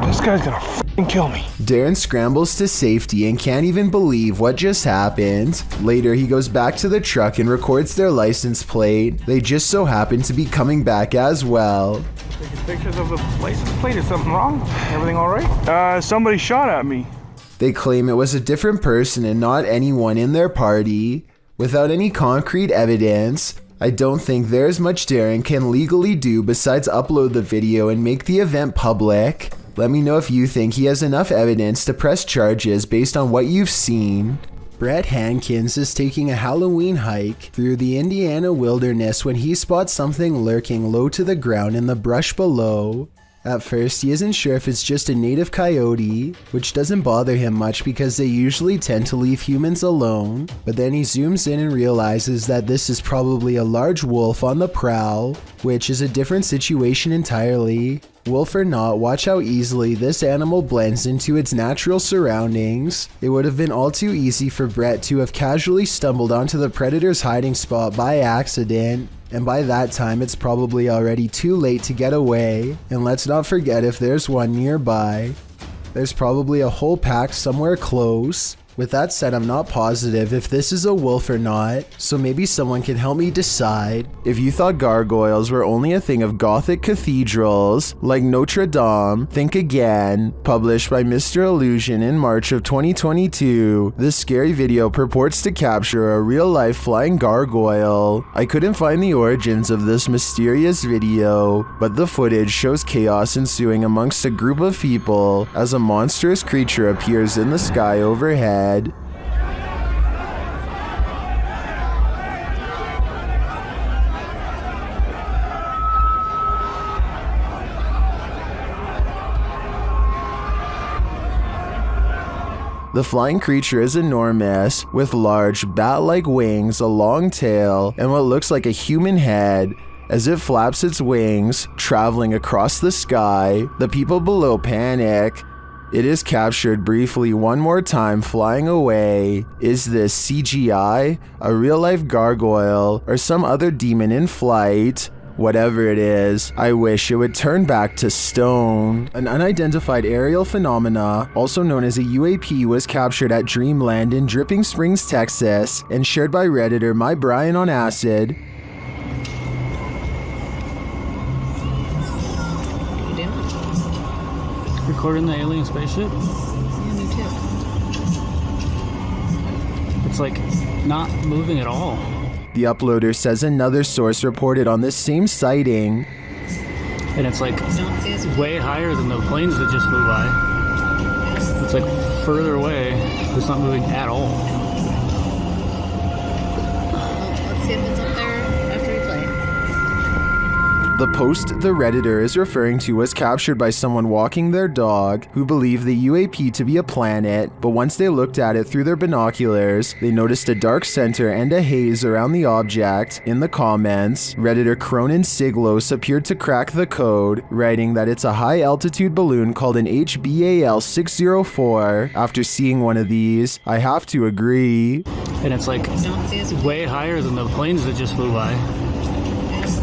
This guy's gonna f***ing kill me. Darren scrambles to safety and can't even believe what just happened. Later, he goes back to the truck and records their license plate. They just so happen to be coming back as well. Taking pictures of the license plate. Is something wrong? Everything all right? Somebody shot at me. They claim it was a different person and not anyone in their party. Without any concrete evidence, I don't think there's much Darren can legally do besides upload the video and make the event public. Let me know if you think he has enough evidence to press charges based on what you've seen. Brett Hankins is taking a Halloween hike through the Indiana wilderness when he spots something lurking low to the ground in the brush below. At first, he isn't sure if it's just a native coyote, which doesn't bother him much because they usually tend to leave humans alone, but then he zooms in and realizes that this is probably a large wolf on the prowl, which is a different situation entirely. Wolf or not, watch how easily this animal blends into its natural surroundings. It would have been all too easy for Brett to have casually stumbled onto the predator's hiding spot by accident, and by that time it's probably already too late to get away. And let's not forget, if there's one nearby, there's probably a whole pack somewhere close. With that said, I'm not positive if this is a wolf or not, so maybe someone can help me decide. If you thought gargoyles were only a thing of Gothic cathedrals, like Notre Dame, think again. Published by Mr. Illusion in March of 2022, this scary video purports to capture a real-life flying gargoyle. I couldn't find the origins of this mysterious video, but the footage shows chaos ensuing amongst a group of people as a monstrous creature appears in the sky overhead. The flying creature is enormous, with large bat-like wings, a long tail, and what looks like a human head. As it flaps its wings, traveling across the sky, the people below panic. It is captured briefly one more time, flying away. Is this CGI, a real-life gargoyle, or some other demon in flight? Whatever it is, I wish it would turn back to stone. An unidentified aerial phenomena, also known as a UAP, was captured at Dreamland in Dripping Springs, Texas, and shared by Redditor My Brian on Acid. Recording the alien spaceship? Yeah, me too. It's like not moving at all. The uploader says another source reported on this same sighting. And it's like way higher than the planes that just flew by. It's like further away. It's not moving at all. Let's see if it's up there after we play. The post the Redditor is referring to was captured by someone walking their dog who believed the UAP to be a planet, but once they looked at it through their binoculars, they noticed a dark center and a haze around the object. In the comments, Redditor Cronin Siglos appeared to crack the code, writing that it's a high-altitude balloon called an HBAL 604. After seeing one of these, I have to agree. And it's like way higher than the planes that just flew by.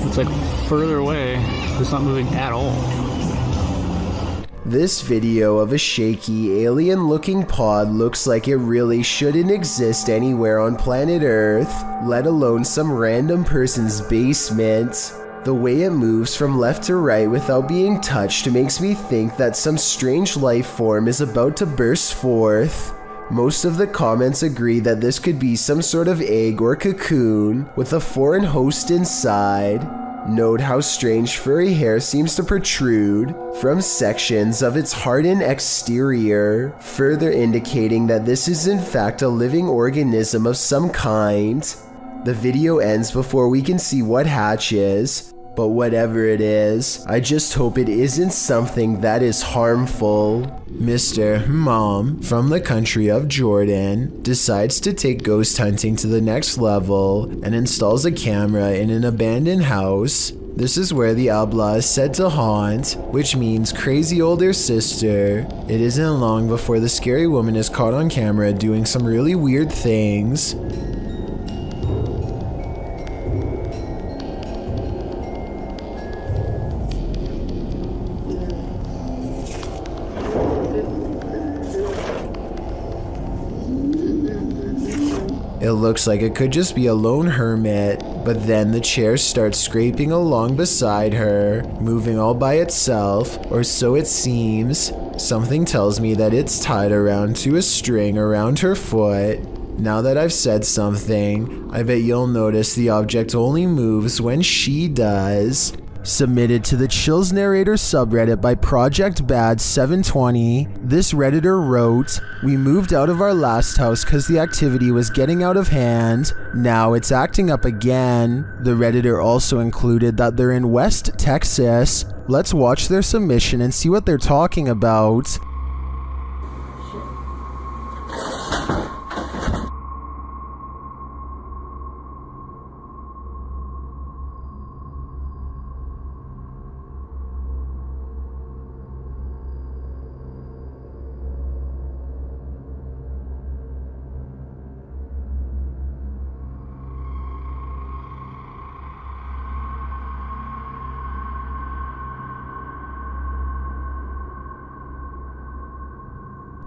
It's like further away. It's not moving at all. This video of a shaky, alien-looking pod looks like it really shouldn't exist anywhere on planet Earth, let alone some random person's basement. The way it moves from left to right without being touched makes me think that some strange life form is about to burst forth. Most of the comments agree that this could be some sort of egg or cocoon with a foreign host inside. Note how strange furry hair seems to protrude from sections of its hardened exterior, further indicating that this is in fact a living organism of some kind. The video ends before we can see what hatches, but whatever it is, I just hope it isn't something that is harmful. Mr. Mom from the country of Jordan decides to take ghost hunting to the next level and installs a camera in an abandoned house. This is where the Abla is said to haunt, which means crazy older sister. It isn't long before the scary woman is caught on camera doing some really weird things. It looks like it could just be a lone hermit, but then the chair starts scraping along beside her, moving all by itself, or so it seems. Something tells me that it's tied around to a string around her foot. Now that I've said something, I bet you'll notice the object only moves when she does. Submitted to the Chills Narrator subreddit by Project Bad 720, this Redditor wrote, "We moved out of our last house because the activity was getting out of hand. Now it's acting up again." The Redditor also included that they're in West Texas. Let's watch their submission and see what they're talking about.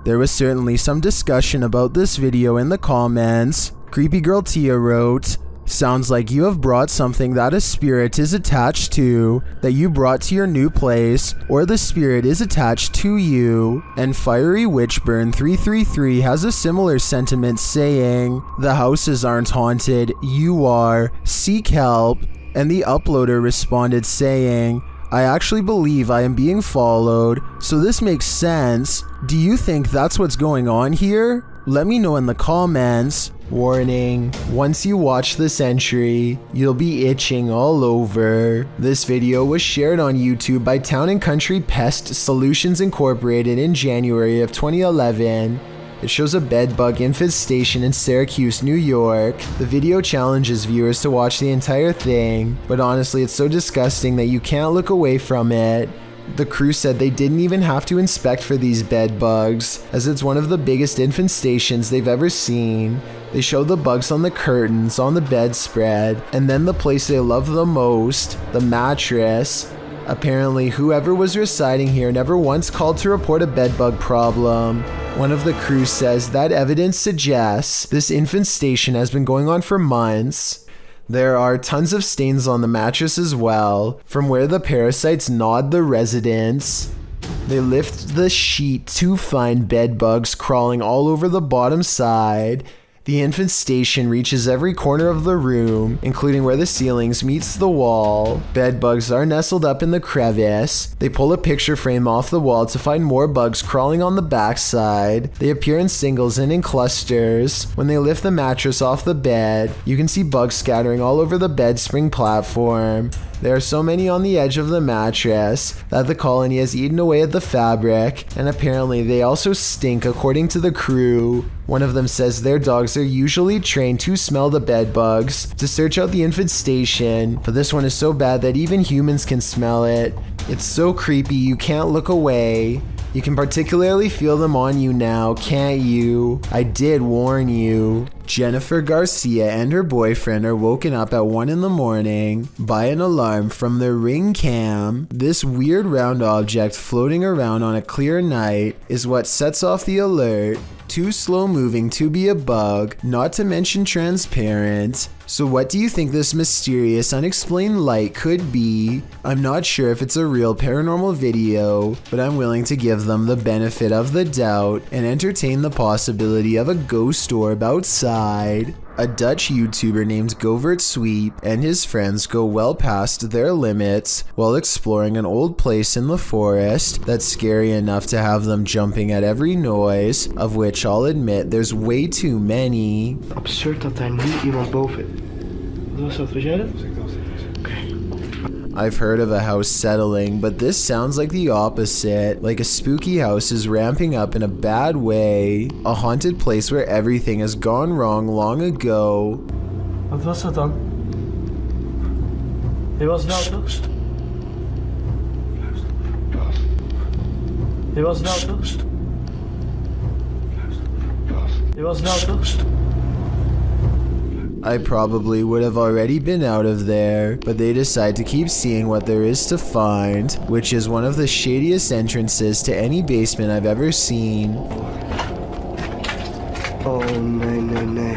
There was certainly some discussion about this video in the comments. Creepy Girl Tia wrote, "Sounds like you have brought something that a spirit is attached to, that you brought to your new place, or the spirit is attached to you." And Fiery Witchburn 333 has a similar sentiment saying, "The houses aren't haunted, you are, seek help." And the uploader responded saying, "I actually believe I am being followed, so this makes sense. Do you think that's what's going on here? Let me know in the comments." Warning, once you watch this entry, you'll be itching all over. This video was shared on YouTube by Town & Country Pest Solutions Incorporated in January of 2011. It shows a bedbug infestation in Syracuse, New York. The video challenges viewers to watch the entire thing, but honestly it's so disgusting that you can't look away from it. The crew said they didn't even have to inspect for these bed bugs, as it's one of the biggest infestations they've ever seen. They show the bugs on the curtains, on the bedspread, and then the place they love the most, the mattress. Apparently, whoever was residing here never once called to report a bedbug problem. One of the crew says that evidence suggests this infestation has been going on for months. There are tons of stains on the mattress as well, from where the parasites gnawed the residents. They lift the sheet to find bedbugs crawling all over the bottom side. The infestation reaches every corner of the room, including where the ceilings meets the wall. Bedbugs are nestled up in the crevice. They pull a picture frame off the wall to find more bugs crawling on the backside. They appear in singles and in clusters. When they lift the mattress off the bed, you can see bugs scattering all over the bed spring platform. There are so many on the edge of the mattress that the colony has eaten away at the fabric, and apparently they also stink according to the crew. One of them says their dogs are usually trained to smell the bed bugs to search out the infestation, but this one is so bad that even humans can smell it. It's so creepy you can't look away. You can particularly feel them on you now, can't you? I did warn you. Jennifer Garcia and her boyfriend are woken up at 1 in the morning by an alarm from their Ring cam. This weird round object floating around on a clear night is what sets off the alert. Too slow moving to be a bug, not to mention transparent. So what do you think this mysterious unexplained light could be? I'm not sure if it's a real paranormal video, but I'm willing to give them the benefit of the doubt and entertain the possibility of a ghost orb outside. A Dutch YouTuber named Govert Sweep and his friends go well past their limits while exploring an old place in the forest that's scary enough to have them jumping at every noise, of which I'll admit there's way too many. Absurd dat daar nu iemand boven. Wat was dat? Was jij dat? I've heard of a house settling, but this sounds like the opposite. Like a spooky house is ramping up in a bad way. A haunted place where everything has gone wrong long ago. Wat was dat dan? Je was nou toch? Je was nou toch? Je was nou toch? I probably would have already been out of there, but they decide to keep seeing what there is to find, which is one of the shadiest entrances to any basement I've ever seen. Oh, nee.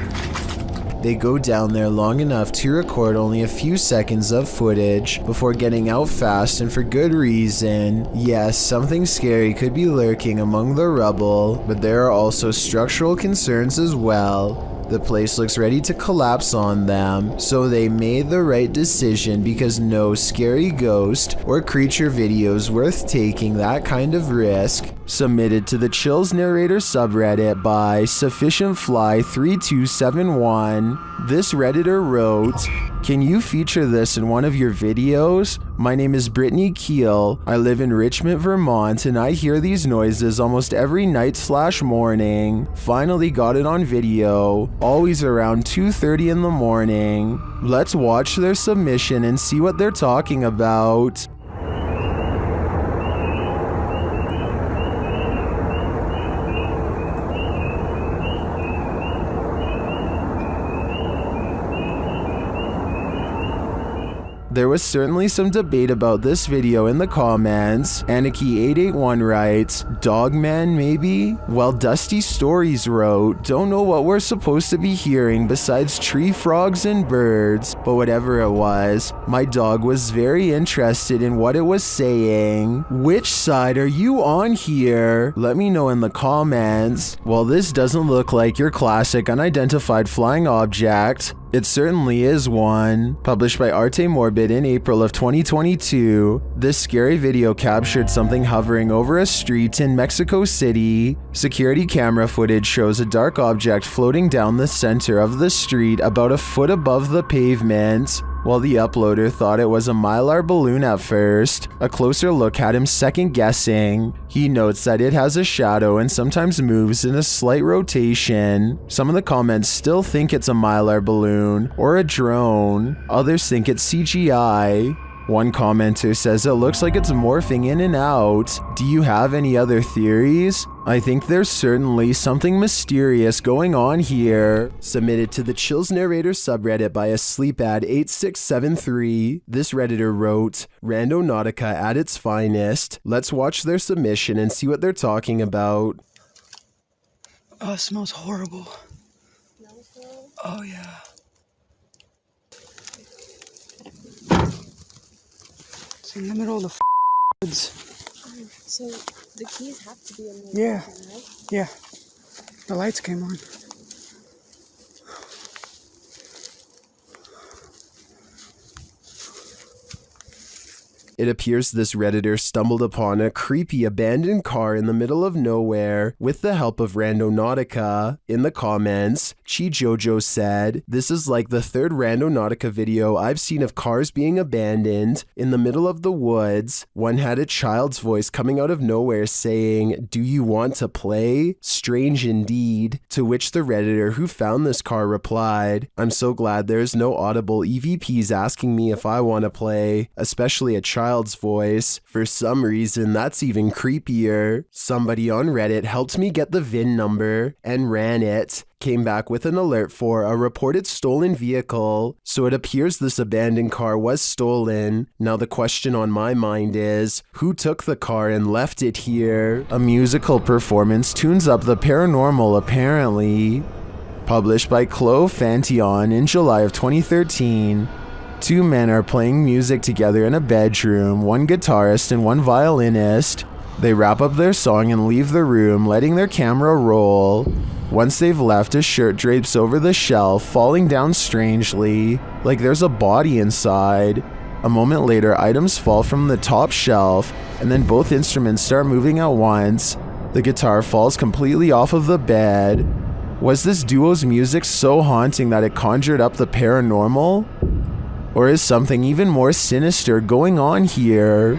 They go down there long enough to record only a few seconds of footage before getting out fast, and for good reason. Yes, something scary could be lurking among the rubble, but there are also structural concerns as well. The place looks ready to collapse on them, so they made the right decision because no scary ghost or creature videos worth taking that kind of risk. Submitted to the Chills Narrator subreddit by SufficientFly3271. This Redditor wrote, "Can you feature this in one of your videos? My name is Brittany Keel. I live in Richmond, Vermont, and I hear these noises almost every night/morning. Finally got it on video, always around 2:30 in the morning. Let's watch their submission and see what they're talking about." There was certainly some debate about this video in the comments. Aniki881 writes, "Dogman maybe?" While Dusty Stories wrote, "Don't know what we're supposed to be hearing besides tree frogs and birds," but whatever it was, my dog was very interested in what it was saying. Which side are you on here? Let me know in the comments. Well, this doesn't look like your classic unidentified flying object. It certainly is one. Published by Arte Morbid in April of 2022, this scary video captured something hovering over a street in Mexico City. Security camera footage shows a dark object floating down the center of the street about a foot above the pavement. While the uploader thought it was a Mylar balloon at first, a closer look had him second guessing. He notes that it has a shadow and sometimes moves in a slight rotation. Some of the comments still think it's a Mylar balloon or a drone. Others think it's CGI. One commenter says it looks like it's morphing in and out. Do you have any other theories? I think there's certainly something mysterious going on here. Submitted to the Chills Narrator subreddit by a sleepad8673. This redditor wrote, Randonautica at its finest. Let's watch their submission and see what they're talking about. Oh, it smells horrible. Oh, yeah. It's in the middle of the woods. So the keys have to be in the Yeah. kitchen, right? Yeah. The lights came on. It appears this redditor stumbled upon a creepy abandoned car in the middle of nowhere with the help of Randonautica. In the comments, Chi Jojo said, "This is like the third Randonautica video I've seen of cars being abandoned in the middle of the woods. One had a child's voice coming out of nowhere saying, 'Do you want to play?' Strange indeed." To which the redditor who found this car replied, "I'm so glad there's no audible EVPs asking me if I want to play, especially a child's voice. For some reason, that's even creepier. Somebody on Reddit helped me get the VIN number and ran it. Came back with an alert for a reported stolen vehicle. So it appears this abandoned car was stolen. Now the question on my mind is, who took the car and left it here? A musical performance tunes up the paranormal apparently." Published by Chloe Fantion in July of 2013. Two men are playing music together in a bedroom, one guitarist and one violinist. They wrap up their song and leave the room, letting their camera roll. Once they've left, a shirt drapes over the shelf, falling down strangely, like there's a body inside. A moment later, items fall from the top shelf, and then both instruments start moving at once. The guitar falls completely off of the bed. Was this duo's music so haunting that it conjured up the paranormal? Or is something even more sinister going on here?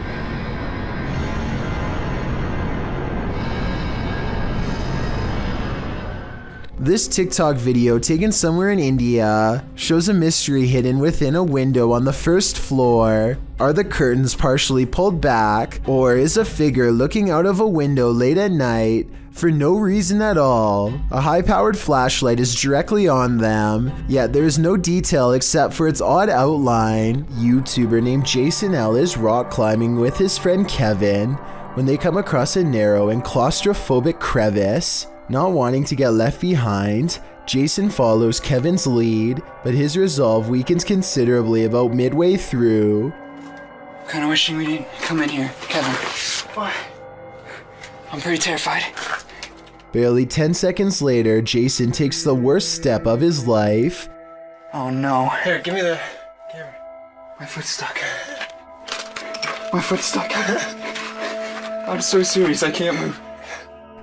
This TikTok video taken somewhere in India shows a mystery hidden within a window on the first floor. Are the curtains partially pulled back, or is a figure looking out of a window late at night for no reason at all? A high-powered flashlight is directly on them, yet there is no detail except for its odd outline. YouTuber named Jason L is rock climbing with his friend Kevin when they come across a narrow and claustrophobic crevice. Not wanting to get left behind, Jason follows Kevin's lead, but his resolve weakens considerably about midway through. Kind of wishing we didn't come in here, Kevin. What? I'm pretty terrified. Barely 10 seconds later, Jason takes the worst step of his life. Oh no. Here, give me the camera. My foot's stuck. My foot's stuck. I'm so serious, I can't move.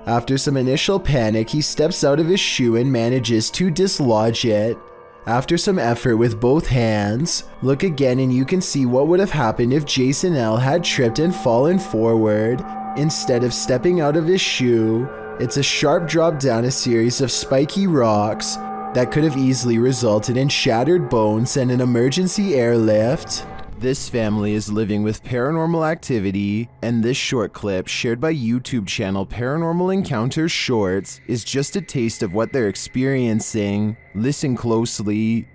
After some initial panic, he steps out of his shoe and manages to dislodge it. After some effort with both hands, look again and you can see what would have happened if Jason L had tripped and fallen forward. Instead of stepping out of his shoe, it's a sharp drop down a series of spiky rocks that could have easily resulted in shattered bones and an emergency airlift. This family is living with paranormal activity, and this short clip, shared by YouTube channel Paranormal Encounters Shorts, is just a taste of what they're experiencing. Listen closely.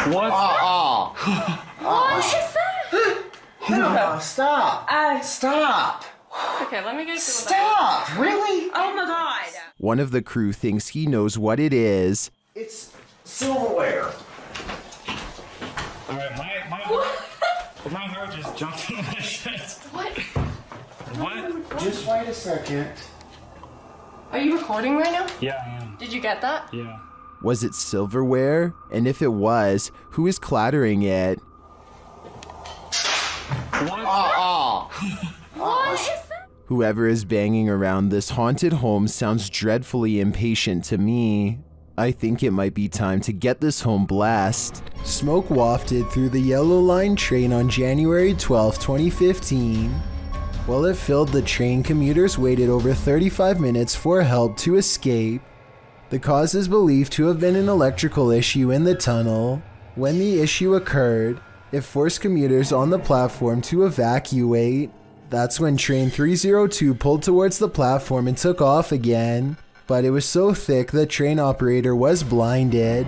What? What is that? No, stop. Stop. Okay, let me go see what Stop. that is. Really? Oh my god. One of the crew thinks he knows what it is. It's silverware. Alright, my heart just jumped in my chest. What? What? Just wait a second. Are you recording right now? Yeah, I am. Did you get that? Yeah. Was it silverware? And if it was, who is clattering it? What? What is that? Whoever is banging around this haunted home sounds dreadfully impatient to me. I think it might be time to get this home blessed. Smoke wafted through the Yellow Line train on January 12, 2015. While it filled the train, commuters waited over 35 minutes for help to escape. The cause is believed to have been an electrical issue in the tunnel. When the issue occurred, it forced commuters on the platform to evacuate. That's when train 302 pulled towards the platform and took off again. But it was so thick the train operator was blinded.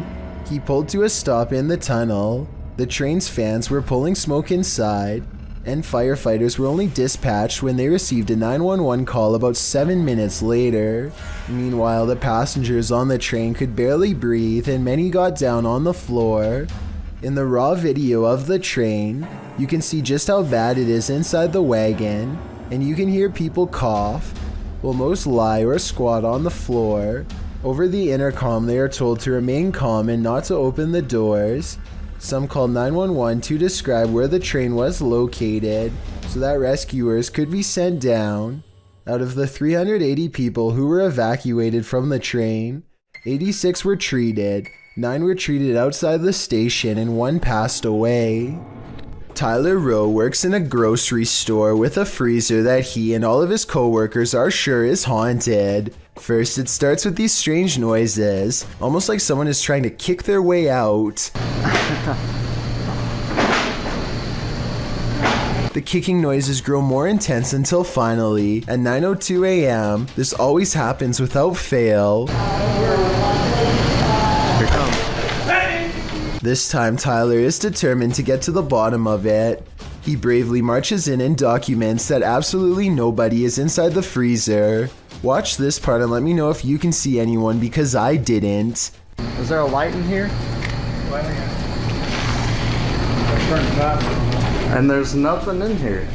He pulled to a stop in the tunnel. The train's fans were pulling smoke inside, and firefighters were only dispatched when they received a 911 call about 7 minutes later. Meanwhile, the passengers on the train could barely breathe and many got down on the floor. In the raw video of the train, you can see just how bad it is inside the wagon, and you can hear people cough, while most lie or squat on the floor. Over the intercom, they are told to remain calm and not to open the doors. Some called 911 to describe where the train was located so that rescuers could be sent down. Out of the 380 people who were evacuated from the train, 86 were treated, 9 were treated outside the station, and 1 passed away. Tyler Rowe works in a grocery store with a freezer that he and all of his co-workers are sure is haunted. First, it starts with these strange noises, almost like someone is trying to kick their way out. The kicking noises grow more intense until finally, at 9:02 a.m., this always happens without fail. Here it comes. This time, Tyler is determined to get to the bottom of it. He bravely marches in and documents that absolutely nobody is inside the freezer. Watch this part and let me know if you can see anyone, because I didn't. Is there a light in here? And there's nothing in here.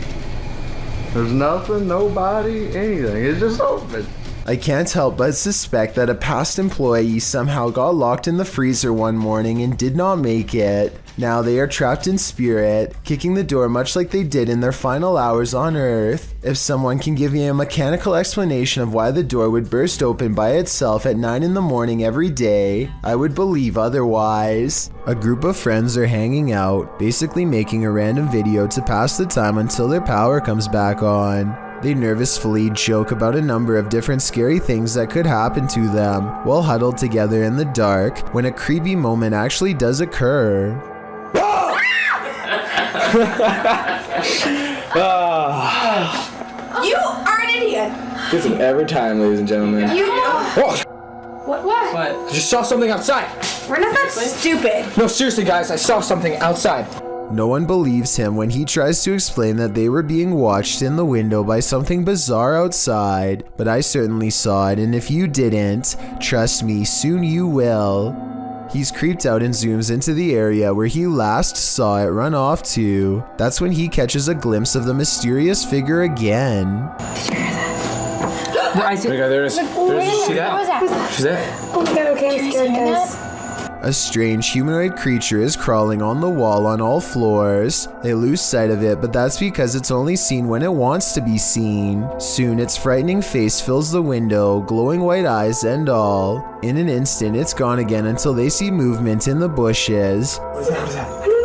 There's nothing, nobody, anything. It's just open. I can't help but suspect that a past employee somehow got locked in the freezer one morning and did not make it. Now they are trapped in spirit, kicking the door much like they did in their final hours on Earth. If someone can give me a mechanical explanation of why the door would burst open by itself at 9 in the morning every day, I would believe otherwise. A group of friends are hanging out, basically making a random video to pass the time until their power comes back on. They nervously joke about a number of different scary things that could happen to them while huddled together in the dark when a creepy moment actually does occur. You are an idiot. This is every time, ladies and gentlemen. You. Oh, What? I just saw something outside. We're not that stupid. No, seriously, guys, I saw something outside. No one believes him when he tries to explain that they were being watched in the window by something bizarre outside, but I certainly saw it, and if you didn't, trust me, soon you will. He's creeped out and zooms into the area where he last saw it run off to. That's when he catches a glimpse of the mysterious figure again. I see. There it is. See that? What was that? She's there. Oh my god, okay, I'm scared, guys. A strange humanoid creature is crawling on the wall on all floors. They lose sight of it, but that's because it's only seen when it wants to be seen. Soon, its frightening face fills the window, glowing white eyes and all. In an instant, it's gone again until they see movement in the bushes. What is that? I don't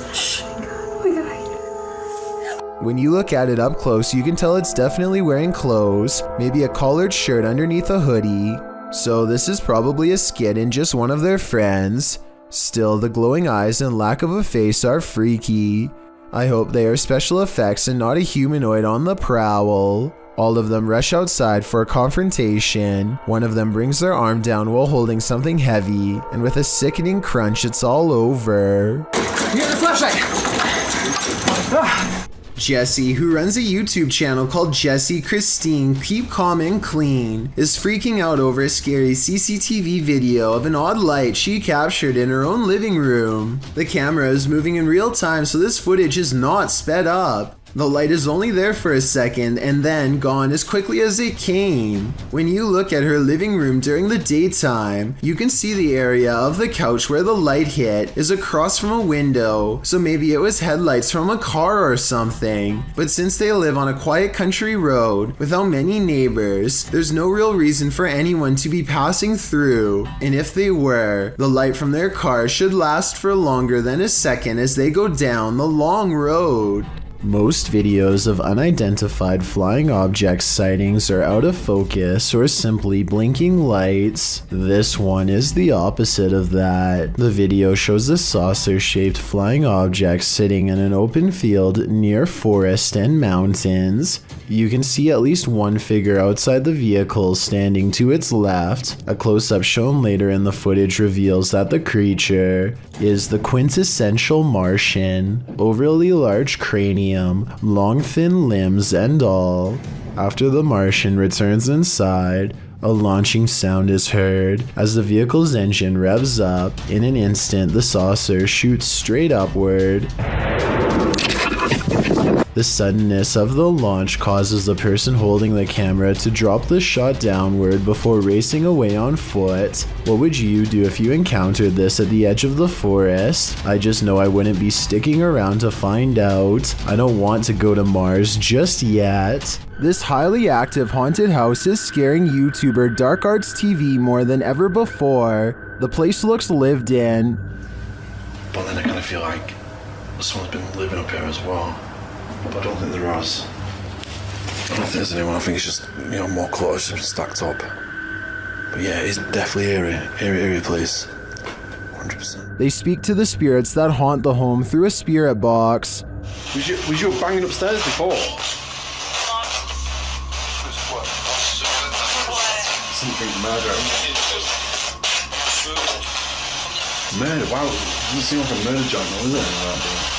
know. Shh. Oh my god. When you look at it up close, you can tell it's definitely wearing clothes, maybe a collared shirt underneath a hoodie. So this is probably a skit and just one of their friends. Still, the glowing eyes and lack of a face are freaky. I hope they are special effects and not a humanoid on the prowl. All of them rush outside for a confrontation. One of them brings their arm down while holding something heavy, and with a sickening crunch, it's all over. You have the flashlight! Jessie, who runs a YouTube channel called Jessie Christine Keep Calm and Clean, is freaking out over a scary CCTV video of an odd light she captured in her own living room. The camera is moving in real time, so this footage is not sped up. The light is only there for a second and then gone as quickly as it came. When you look at her living room during the daytime, you can see the area of the couch where the light hit is across from a window, so maybe it was headlights from a car or something. But since they live on a quiet country road without many neighbors, there's no real reason for anyone to be passing through, and if they were, the light from their car should last for longer than a second as they go down the long road. Most videos of unidentified flying object sightings are out of focus or simply blinking lights. This one is the opposite of that. The video shows a saucer-shaped flying object sitting in an open field near forest and mountains. You can see at least one figure outside the vehicle standing to its left. A close-up shown later in the footage reveals that the creature is the quintessential Martian. Overly large cranium, long thin limbs and all. After the Martian returns inside, a launching sound is heard. As the vehicle's engine revs up, in an instant the saucer shoots straight upward. The suddenness of the launch causes the person holding the camera to drop the shot downward before racing away on foot. What would you do if you encountered this at the edge of the forest? I just know I wouldn't be sticking around to find out. I don't want to go to Mars just yet. This highly active haunted house is scaring YouTuber Dark Arts TV more than ever before. The place looks lived in. But then I kind of feel like someone's been living up here as well. But I don't think there is. I don't think there's anyone. I think it's just, more clutter just stacked up. But yeah, it's definitely eerie place. 100%. They speak to the spirits that haunt the home through a spirit box. Was you banging upstairs before? Something murder. Murder? Wow, it doesn't seem like a murder joint, though, is it?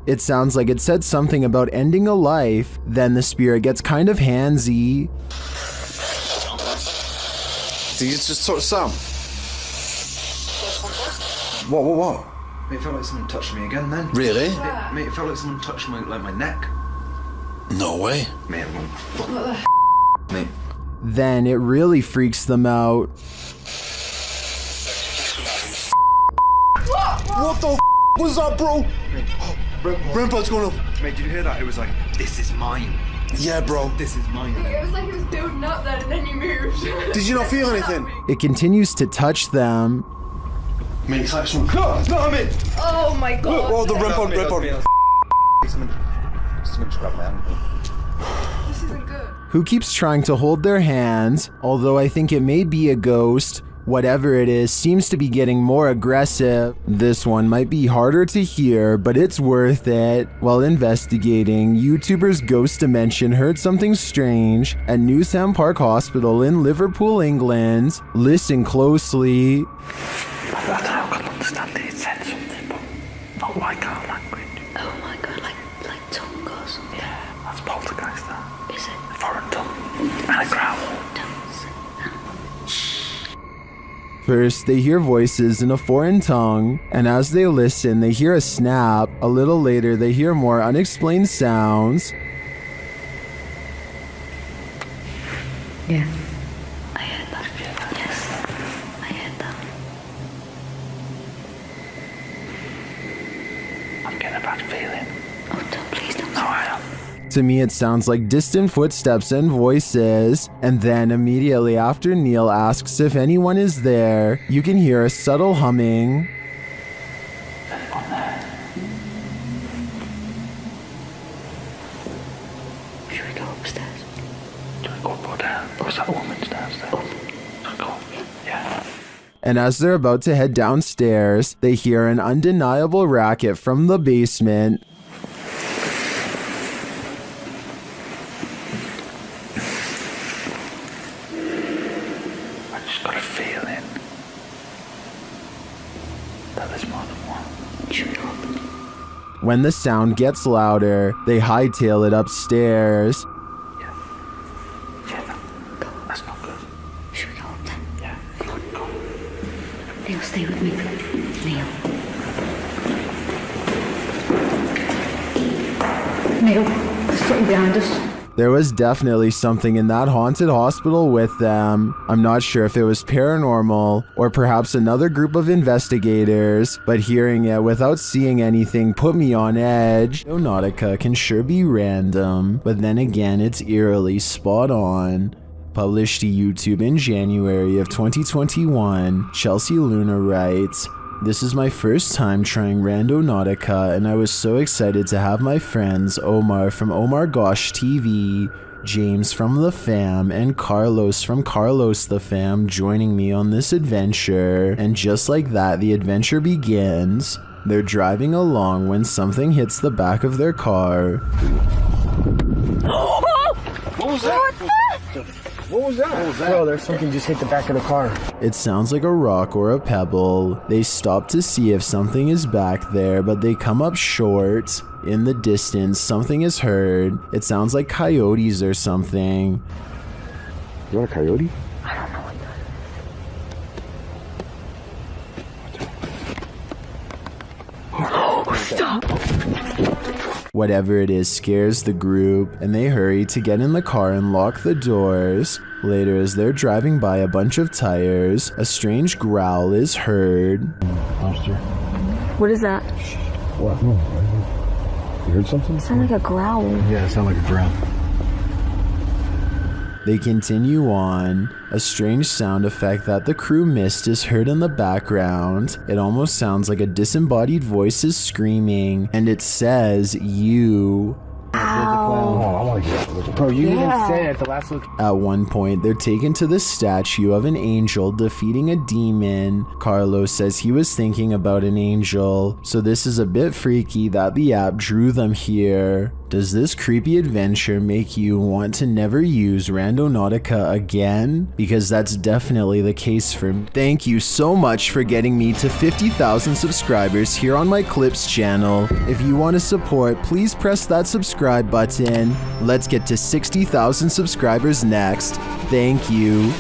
It sounds like it said something about ending a life, then the spirit gets kind of handsy. Did you just talk to Sam? What? Mate, it felt like someone touched me again then. Really? Mate, it felt like someone touched my neck. No way. Mate, I'm going, what the mate. Then it really freaks them out. What the was that, bro? Rainbow's going up. Mate, did you hear that? It was like, this is mine. Yeah, bro. This is mine. It was like it was building up then and then you moved. Did you not feel anything? It continues to touch them. Mate, it's like some... No, I'm in! Oh my god. Oh, the rip on. Someone just grabbed my hand. This isn't good. Who keeps trying to hold their hands, although I think it may be a ghost. Whatever it is seems to be getting more aggressive. This one might be harder to hear, but it's worth it. While investigating, YouTuber's Ghost Dimension heard something strange at Newsham Park Hospital in Liverpool, England. Listen closely. I don't know, I can understand it said something, but not like our language. Oh my god, like tongue or something. Yeah, that's poltergeist that. Is it? A foreign tongue. And a growl. First, they hear voices in a foreign tongue, and as they listen, they hear a snap. A little later, they hear more unexplained sounds. Yeah. I heard that. Yes. I heard that. I'm getting a bad feeling. Oh, don't, please don't. No, I am. To me, it sounds like distant footsteps and voices. And then immediately after Neil asks if anyone is there, you can hear a subtle humming. Anyone there? Should we go upstairs? Do we go up or down? Or is that a woman's downstairs? Should we go? Yeah. And as they're about to head downstairs, they hear an undeniable racket from the basement. Got a feeling that there's more than one. When the sound gets louder, they hightail it upstairs. Yeah, that's not good. Should we go up then? Yeah, go. Neil, stay with me. Neil, there's something behind us. There was definitely something in that haunted hospital with them. I'm not sure if it was paranormal or perhaps another group of investigators, but hearing it without seeing anything put me on edge. Nautica can sure be random, but then again, it's eerily spot on. Published to YouTube in January of 2021, Chelsea Luna writes, This is my first time trying Randonautica, and I was so excited to have my friends Omar from Omar Gosh TV, James from The Fam, and Carlos from Carlos The Fam joining me on this adventure. And just like that, the adventure begins. They're driving along when something hits the back of their car. What was that? What was that? Bro, there's something just hit the back of the car. It sounds like a rock or a pebble. They stop to see if something is back there, but they come up short. In the distance, something is heard. It sounds like coyotes or something. You want a coyote? I don't know what that is. Stop! Whatever it is scares the group, and they hurry to get in the car and lock the doors. Later, as they're driving by a bunch of tires, a strange growl is heard. Monster. What is that? What? No. You heard something? It sounds like a growl. Yeah, it sounded like a growl. They continue on. A strange sound effect that the crew missed is heard in the background. It almost sounds like a disembodied voice is screaming, and it says, "You." Oh, I like it. Bro, you didn't say it at the last look. At one point, they're taken to the statue of an angel defeating a demon. Carlos says he was thinking about an angel, so this is a bit freaky that the app drew them here. Does this creepy adventure make you want to never use Randonautica again? Because that's definitely the case for me. Thank you so much for getting me to 50,000 subscribers here on my Clips channel. If you want to support, please press that subscribe button. Let's get to 60,000 subscribers next. Thank you.